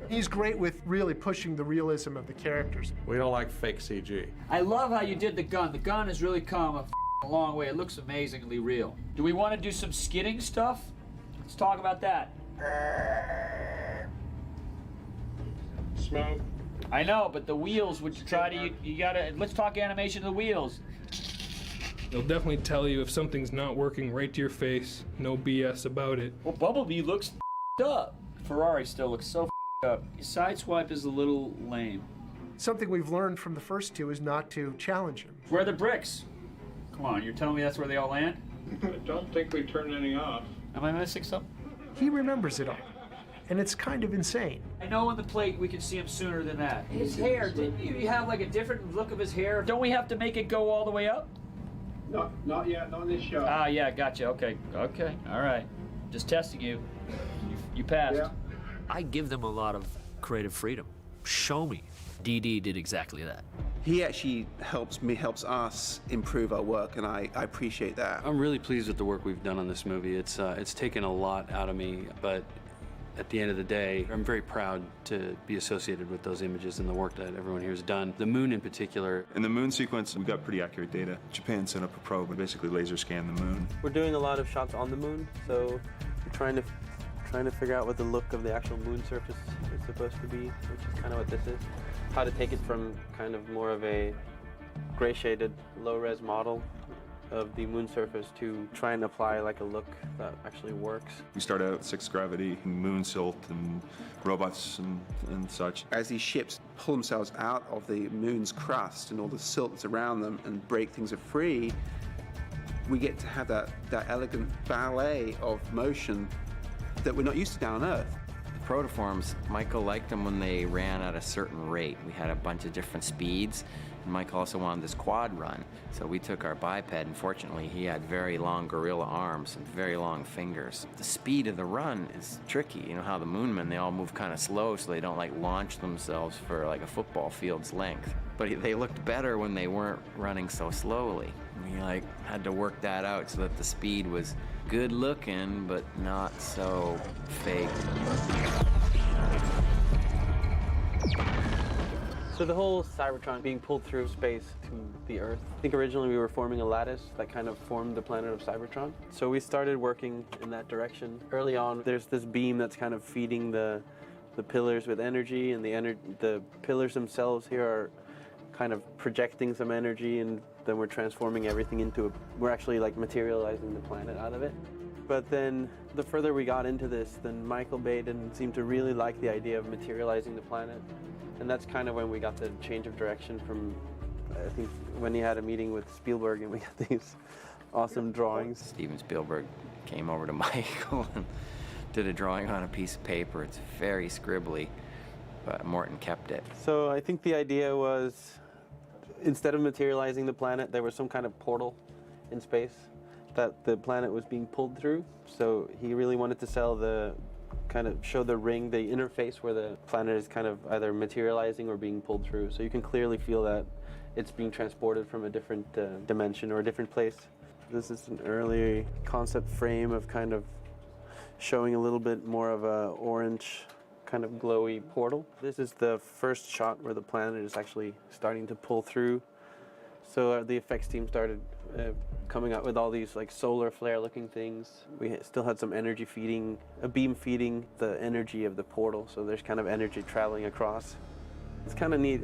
He's great with really pushing the realism of the characters. We don't like fake CG. I love how you did the gun. The gun has really come a long way. It looks amazingly real. Do we want to do some skidding stuff? Let's talk about that. Smoke. I know, but the wheels, would you try to, you gotta, let's talk animation of the wheels. They'll definitely tell you if something's not working right to your face. No BS about it. Well, Bumblebee looks up. Ferrari still looks so up. His sideswipe is a little lame. Something we've learned from the first two is not to challenge him. Where are the bricks? Come on, you're telling me that's where they all land? I don't think we turned any off. Am I missing something? He remembers it all, and it's kind of insane. I know on the plate we can see him sooner than that. His hair, didn't you have like a different look of his hair? Don't we have to make it go all the way up? Not yet, not in this shot. Ah, yeah, gotcha, okay, all right. Just testing you. You passed. Yeah. I give them a lot of creative freedom. Show me. DD did exactly that. He actually helps us improve our work, and I appreciate that. I'm really pleased with the work we've done on this movie. It's taken a lot out of me, but at the end of the day, I'm very proud to be associated with those images and the work that everyone here has done. The moon in particular. In the moon sequence, we got pretty accurate data. Japan sent up a probe and basically laser scanned the moon. We're doing a lot of shots on the moon, so we're trying to figure out what the look of the actual moon surface is supposed to be, which is kind of what this is. How to take it from kind of more of a gray shaded, low-res model of the moon surface to try and apply like a look that actually works. We start out 6 gravity, moon silt, and robots and such. As these ships pull themselves out of the moon's crust and all the silt that's around them and break things free, we get to have that elegant ballet of motion that we're not used to down on Earth. Protoforms, Michael liked them when they ran at a certain rate. We had a bunch of different speeds, and Mike also wanted this quad run. So we took our biped, and fortunately he had very long gorilla arms and very long fingers. The speed of the run is tricky. You know how the Moonmen, they all move kind of slow so they don't like launch themselves for like a football field's length. But they looked better when they weren't running so slowly. We like had to work that out so that the speed was good looking, but not so fake. So the whole Cybertron being pulled through space to the Earth, I think originally we were forming a lattice that kind of formed the planet of Cybertron. So we started working in that direction. Early on, there's this beam that's kind of feeding the pillars with energy, and the pillars themselves here are kind of projecting some energy, and then we're transforming everything into we're actually like materializing the planet out of it. But then the further we got into this, then Michael Bay didn't seem to really like the idea of materializing the planet. And that's kind of when we got the change of direction from, I think, when he had a meeting with Spielberg and we got these awesome drawings. Steven Spielberg came over to Michael and did a drawing on a piece of paper. It's very scribbly, but Morton kept it. So I think the idea was, instead of materializing the planet, there was some kind of portal in space that the planet was being pulled through. So he really wanted to show the ring, the interface where the planet is kind of either materializing or being pulled through. So you can clearly feel that it's being transported from a different dimension or a different place. This is an early concept frame of kind of showing a little bit more of a orange kind of glowy portal. This is the first shot where the planet is actually starting to pull through. So the effects team started coming up with all these like solar flare looking things. We still had some energy feeding, a beam feeding the energy of the portal. So there's kind of energy traveling across. It's kind of neat.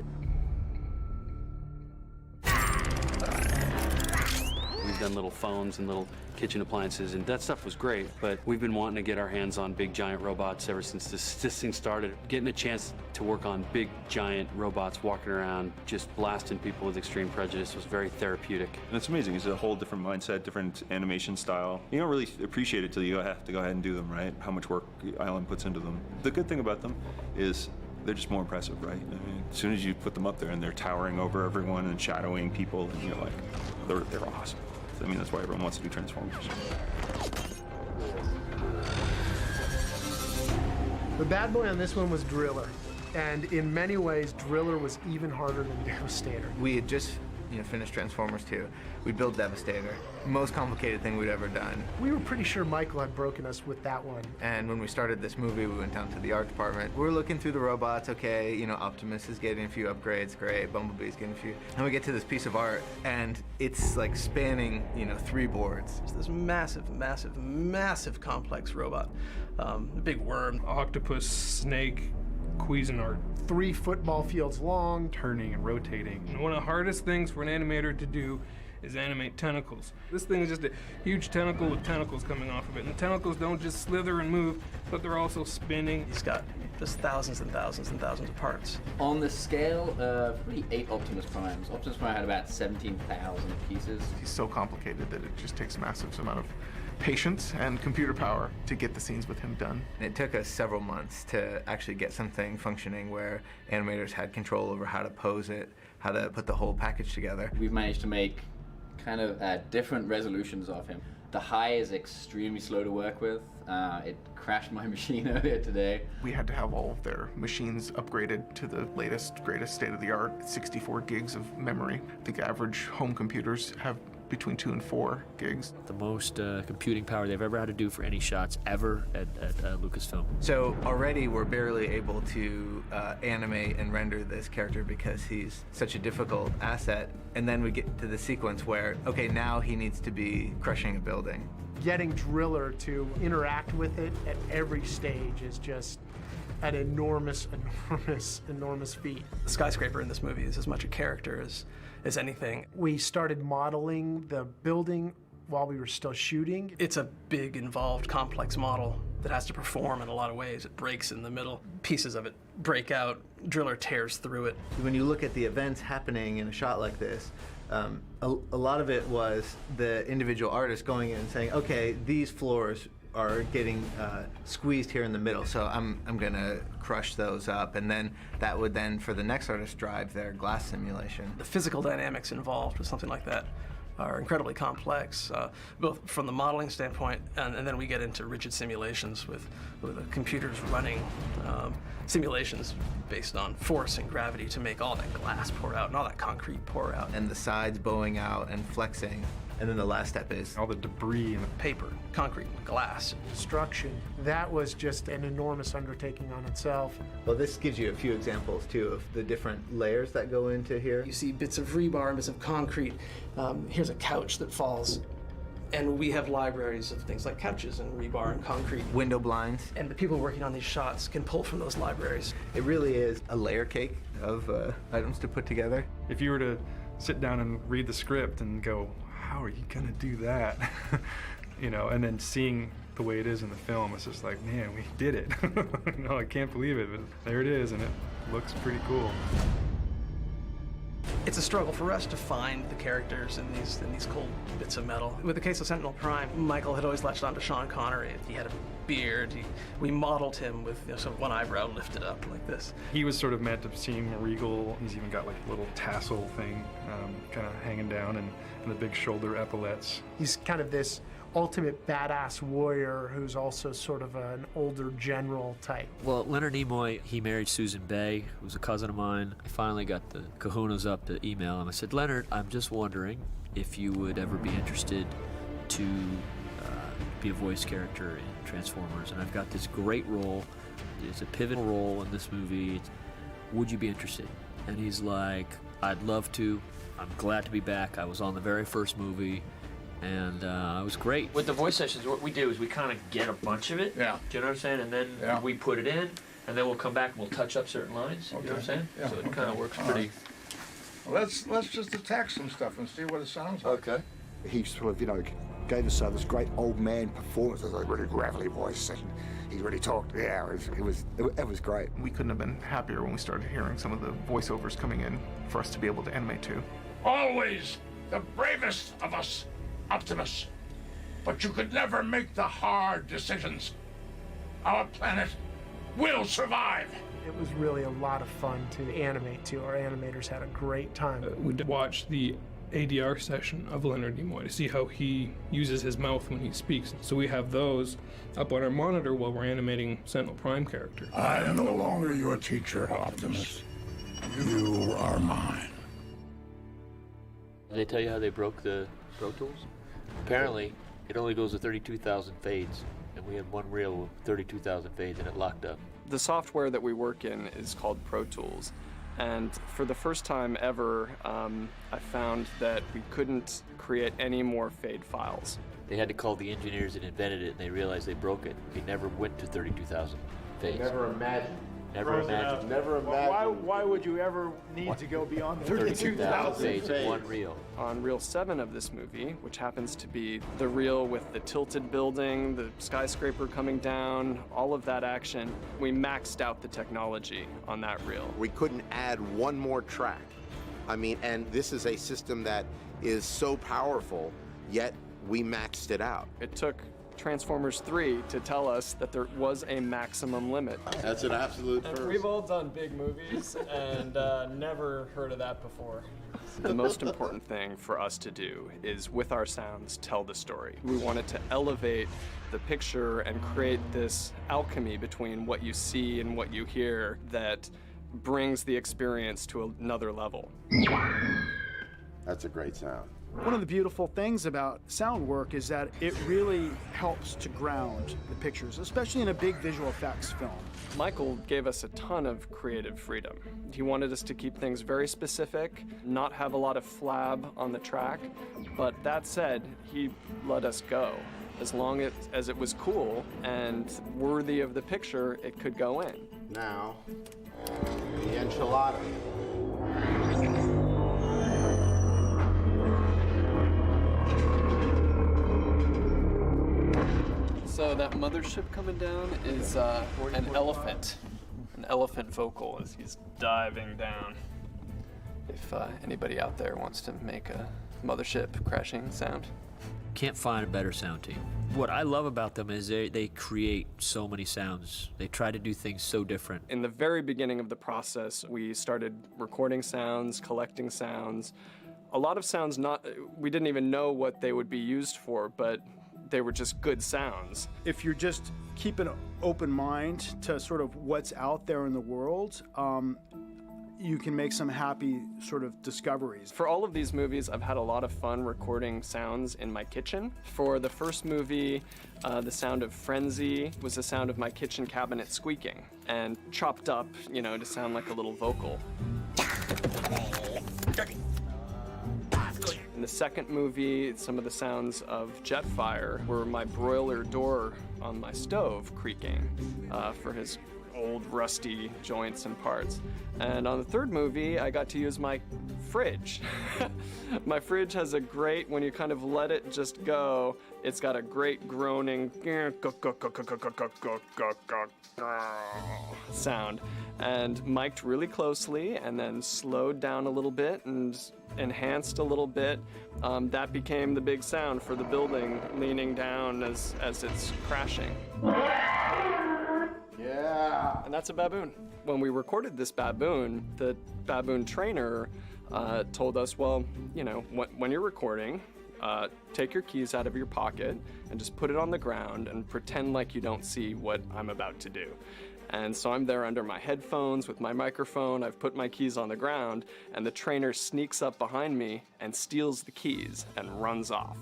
We've done little phones and little kitchen appliances, and that stuff was great, but we've been wanting to get our hands on big giant robots ever since this thing started. Getting a chance to work on big giant robots walking around just blasting people with extreme prejudice was very therapeutic. And it's amazing. It's a whole different mindset, different animation style. You don't really appreciate it till you have to go ahead and do them, right? How much work Island puts into them. The good thing about them is they're just more impressive, right? I mean, as soon as you put them up there and they're towering over everyone and shadowing people, and you're like, they're awesome. I mean, that's why everyone wants to do Transformers. The bad boy on this one was Driller. And in many ways, Driller was even harder than Devastator. We had just finished Transformers 2. We built Devastator. Most complicated thing we'd ever done. We were pretty sure Michael had broken us with that one. And when we started this movie, we went down to the art department. We were looking through the robots, okay, Optimus is getting a few upgrades, great, Bumblebee's getting a few. And we get to this piece of art, and it's like spanning, 3 boards. It's this massive, massive, massive complex robot. A big worm. Octopus, snake, Cuisinart. 3 football fields long. Turning and rotating. And one of the hardest things for an animator to do is animate tentacles. This thing is just a huge tentacle with tentacles coming off of it. And the tentacles don't just slither and move, but they're also spinning. He's got just thousands and thousands and thousands of parts. On the scale of probably 8 Optimus Primes. Optimus Prime had about 17,000 pieces. He's so complicated that it just takes a massive amount of patience and computer power to get the scenes with him done. It took us several months to actually get something functioning where animators had control over how to pose it, how to put the whole package together. We've managed to make kind of different resolutions of him. The high is extremely slow to work with. It crashed my machine earlier today. We had to have all of their machines upgraded to the latest, greatest state-of-the-art 64 gigs of memory. I think average home computers have between 2 and 4 gigs. The most computing power they've ever had to do for any shots ever at Lucasfilm. So already we're barely able to animate and render this character because he's such a difficult asset. And then we get to the sequence where, okay, now he needs to be crushing a building. Getting Driller to interact with it at every stage is just an enormous feat. The skyscraper in this movie is as much a character as anything. We started modeling the building while we were still shooting. It's a big, involved, complex model that has to perform in a lot of ways. It breaks in the middle. Pieces of it break out. Driller tears through it. When you look at the events happening in a shot like this, a lot of it was the individual artist going in and saying, okay, these floors are getting squeezed here in the middle, so I'm gonna crush those up, and then that would then, for the next artist, drive their glass simulation. The physical dynamics involved with something like that are incredibly complex, both from the modeling standpoint, and then we get into rigid simulations with the computers running simulations based on force and gravity to make all that glass pour out and all that concrete pour out. And the sides bowing out and flexing. And then the last step is all the debris and the paper, concrete, glass. Construction, that was just an enormous undertaking on itself. Well, this gives you a few examples, too, of the different layers that go into here. You see bits of rebar and bits of concrete. Here's a couch that falls. And we have libraries of things like couches and rebar and concrete. Window blinds. And the people working on these shots can pull from those libraries. It really is a layer cake of items to put together. If you were to sit down and read the script and go, how are you gonna do that? You know, and then seeing the way it is in the film, it's just like, man, we did it. No, I can't believe it, but there it is, and it looks pretty cool. It's a struggle for us to find the characters in these cold bits of metal. With the case of Sentinel Prime, Michael had always latched on to Sean Connery. He had a beard. We modeled him with sort of one eyebrow lifted up like this. He was sort of meant to seem regal. He's even got like a little tassel thing kind of hanging down and the big shoulder epaulets. He's kind of this ultimate badass warrior who's also sort of an older general type. Well, Leonard Nimoy, he married Susan Bay, who's a cousin of mine. I finally got the kahunas up to email him. I said, Leonard, I'm just wondering if you would ever be interested to be a voice character in Transformers. And I've got this great role. It's a pivotal role in this movie. Would you be interested? And he's like, I'd love to. I'm glad to be back. I was on the very first movie. And it was great. With the voice sessions, what we do is we kind of get a bunch of it. Yeah. Do you know what I'm saying? And then we put it in, and then we'll come back and we'll touch up certain lines. Okay. You know what I'm saying? Yeah, So it okay. kind of works All pretty. right. Well, let's just attack some stuff and see what it sounds like. Okay. He sort of, gave us this great old man performance. It was a really gravelly voice, and he really talked. Yeah, it was great. We couldn't have been happier when we started hearing some of the voiceovers coming in for us to be able to animate to. Always the bravest of us, Optimus. But you could never make the hard decisions. Our planet will survive. It was really a lot of fun to animate to. Our animators had a great time. We watched the ADR session of Leonard Nimoy to see how he uses his mouth when he speaks. So we have those up on our monitor while we're animating Sentinel Prime character. I am no longer your teacher, Optimus. You are mine. Did they tell you how they broke the Pro Tools? Apparently, it only goes to 32,000 fades, and we had one reel with 32,000 fades, and it locked up. The software that we work in is called Pro Tools. And for the first time ever, I found that we couldn't create any more fade files. They had to call the engineers that invented it, and they realized they broke it. They never went to 32,000 fades. Never imagined. Never imagined. Never imagined. Why would you ever need to go beyond 32,000 fades in one reel. On reel 7 of this movie, which happens to be the reel with the tilted building, the skyscraper coming down, all of that action, we maxed out the technology on that reel. We couldn't add one more track. I mean, and this is a system that is so powerful, yet we maxed it out. It took Transformers 3 to tell us that there was a maximum limit. That's an absolute And first. we've all done big movies and never heard of that before. The most important thing for us to do is, with our sounds, tell the story. We wanted to elevate the picture and create this alchemy between what you see and what you hear that brings the experience to another level. That's a great sound. One of the beautiful things about sound work is that it really helps to ground the pictures, especially in a big visual effects film. Michael gave us a ton of creative freedom. He wanted us to keep things very specific, not have a lot of flab on the track, but that said, he let us go. As long as it was cool and worthy of the picture, it could go in. Now, the enchilada. So that mothership coming down is an elephant vocal as he's diving down. If anybody out there wants to make a mothership crashing sound. Can't find a better sound team. What I love about them is they create so many sounds. They try to do things so different. In the very beginning of the process, we started recording sounds, collecting sounds. A lot of sounds we didn't even know what they would be used for, but they were just good sounds. If you just keep an open mind to sort of what's out there in the world, you can make some happy sort of discoveries. For all of these movies, I've had a lot of fun recording sounds in my kitchen. For the first movie, the sound of frenzy was the sound of my kitchen cabinet squeaking and chopped up, to sound like a little vocal. In the second movie, some of the sounds of jet fire were my broiler door on my stove creaking for his old rusty joints and parts. And on the third movie, I got to use my fridge. My fridge has a great, when you kind of let it just go, it's got a great groaning sound. And mic'd really closely and then slowed down a little bit and enhanced a little bit. That became the big sound for the building leaning down as it's crashing. Yeah. And that's a baboon. When we recorded this baboon, the baboon trainer told us, well, when you're recording, take your keys out of your pocket and just put it on the ground and pretend like you don't see what I'm about to do. And so I'm there under my headphones with my microphone, I've put my keys on the ground, and the trainer sneaks up behind me and steals the keys and runs off.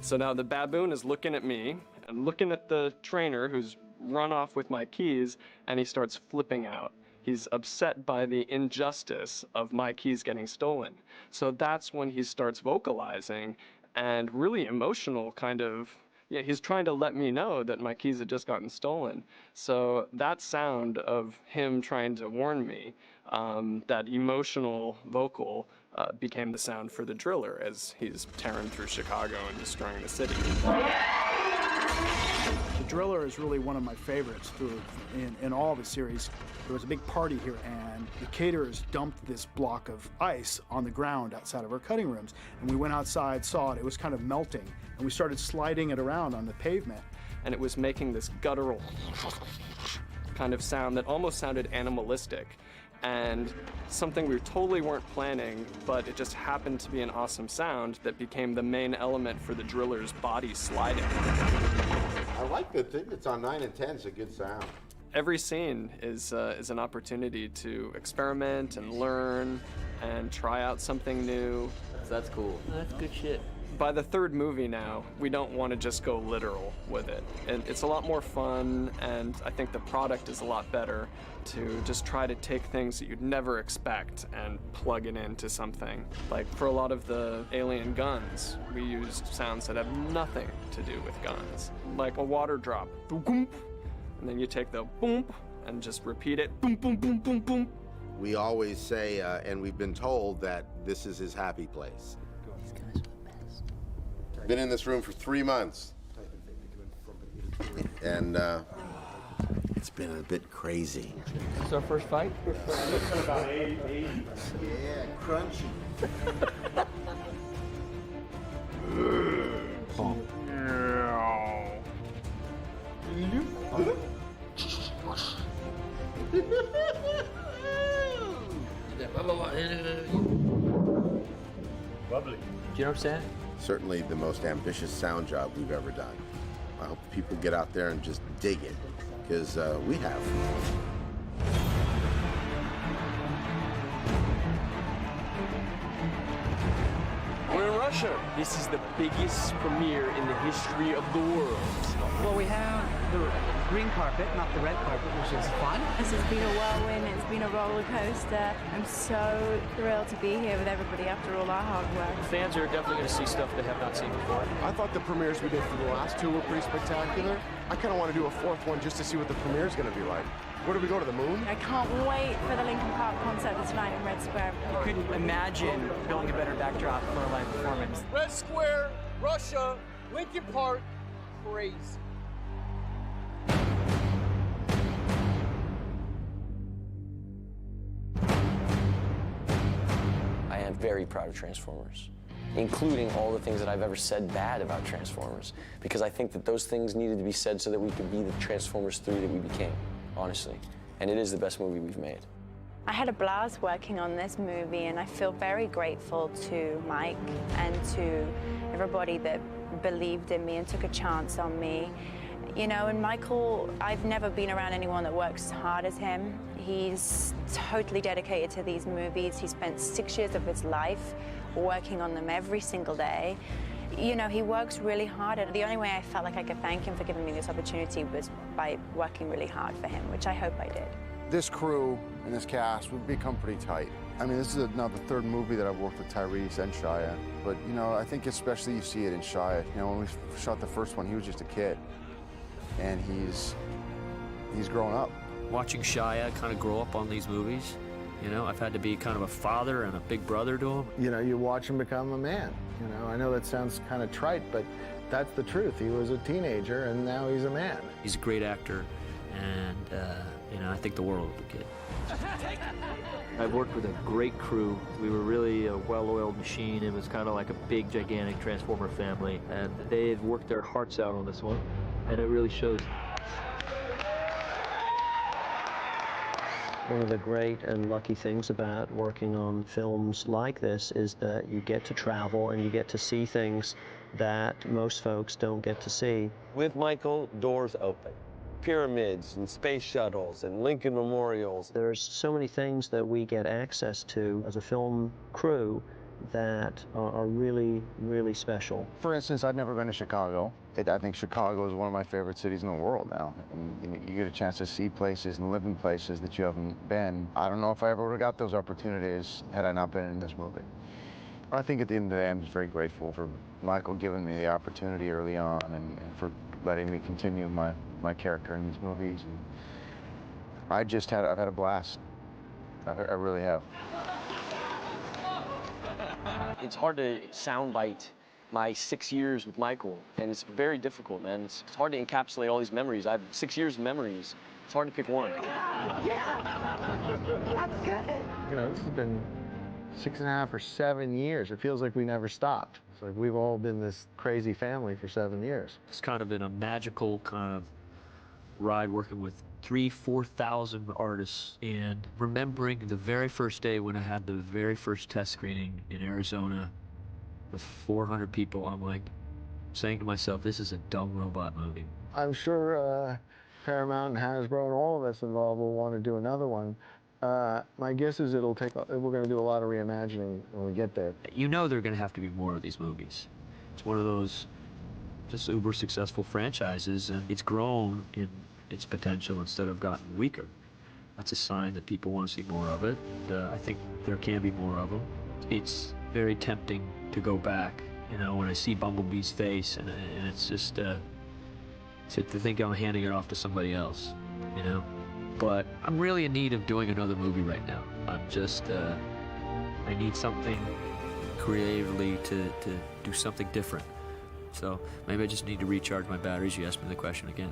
So now the baboon is looking at me and looking at the trainer who's run off with my keys, and he starts flipping out. He's upset by the injustice of my keys getting stolen. So that's when he starts vocalizing and really emotional kind of, he's trying to let me know that my keys had just gotten stolen. So that sound of him trying to warn me, that emotional vocal, became the sound for the driller as he's tearing through Chicago and destroying the city. The driller is really one of my favorites in all the series. There was a big party here, and the caterers dumped this block of ice on the ground outside of our cutting rooms. And we went outside, saw it, it was kind of melting, and we started sliding it around on the pavement. And it was making this guttural kind of sound that almost sounded animalistic. And something we totally weren't planning, but it just happened to be an awesome sound that became the main element for the driller's body sliding. I like the thing that's on 9 and 10. It's a good sound. Every scene is an opportunity to experiment and learn and try out something new. That's cool. That's good shit. By the third movie now, we don't want to just go literal with it. And it's a lot more fun, and I think the product is a lot better to just try to take things that you'd never expect and plug it into something. Like for a lot of the alien guns, we used sounds that have nothing to do with guns. Like a water drop, boom, and then you take the boom and just repeat it, boom, boom, boom, boom, boom. We always say, and we've been told that this is his happy place. Been in this room for 3 months. And it's been a bit crazy. This is our first fight? About 80. Yeah, crunchy. Lovely. Do you know what I'm saying? Certainly the most ambitious sound job we've ever done. I hope people get out there and just dig it, because we have. We're in Russia. This is the biggest premiere in the history of the world. Well, we have the green carpet, not the red carpet, which is fun. This has been a whirlwind, it's been a roller coaster. I'm so thrilled to be here with everybody after all our hard work. Fans are definitely going to see stuff they have not seen before. I thought the premieres we did for the last two were pretty spectacular. I kind of want to do a fourth one just to see what the premiere is going to be like. Where do we go, to the moon? I can't wait for the Linkin Park concert that's tonight in Red Square. You couldn't imagine building a better backdrop for a live performance. Red Square, Russia, Linkin Park, crazy. I am very proud of Transformers, including all the things that I've ever said bad about Transformers, because I think that those things needed to be said so that we could be the Transformers 3 that we became, honestly. And it is the best movie we've made. I had a blast working on this movie, and I feel very grateful to Mike and to everybody that believed in me and took a chance on me. You know, and Michael, I've never been around anyone that works as hard as him. He's totally dedicated to these movies. He spent 6 years of his life working on them every single day. You know, he works really hard, and the only way I felt like I could thank him for giving me this opportunity was by working really hard for him, which I hope I did. This crew and this cast, we've become pretty tight. I mean, this is now the third movie that I've worked with Tyrese and Shia, but, you know, I think especially you see it in Shia. You know, when we shot the first one, he was just a kid, and he's grown up. Watching Shia kind of grow up on these movies, you know, I've had to be kind of a father and a big brother to him. You know, you watch him become a man. You know, I know that sounds kind of trite, but that's the truth. He was a teenager, and now he's a man. He's a great actor, and, you know, I think the world will get it. I've worked with a great crew. We were really a well-oiled machine. It was kind of like a big, gigantic Transformer family, and they've worked their hearts out on this one, and it really shows. One of the great and lucky things about working on films like this is that you get to travel and you get to see things that most folks don't get to see. With Michael, doors open. Pyramids and space shuttles and Lincoln memorials. There's so many things that we get access to as a film crew that are really, really special. For instance, I've never been to Chicago. I think Chicago is one of my favorite cities in the world now. And you get a chance to see places and live in places that you haven't been. I don't know if I ever would have got those opportunities had I not been in this movie. I think at the end of the day, I'm just very grateful for Michael giving me the opportunity early on and for letting me continue my character in these movies. And I've had a blast. I really have. It's hard to soundbite my 6 years with Michael, and it's very difficult, man. It's hard to encapsulate all these memories. I have 6 years of memories. It's hard to pick one. You know, this has been 6.5 or 7 years. It feels like we never stopped. It's like we've all been this crazy family for 7 years. It's kind of been a magical kind of ride working with 3,000-4,000 artists, and remembering the very first day when I had the very first test screening in Arizona with 400 people, I'm like saying to myself, this is a dumb robot movie. I'm sure Paramount and Hasbro and all of us involved will want to do another one. My guess is we're going to do a lot of reimagining when we get there. You know there are going to have to be more of these movies. It's one of those just uber successful franchises, and it's grown in its potential instead of gotten weaker. That's a sign that people want to see more of it. I think there can be more of them. It's very tempting to go back, you know, when I see Bumblebee's face, and it's just to think I'm handing it off to somebody else, you know. But I'm really in need of doing another movie right now. I'm just, I need something creatively to do something different. So maybe I just need to recharge my batteries. You asked me the question again.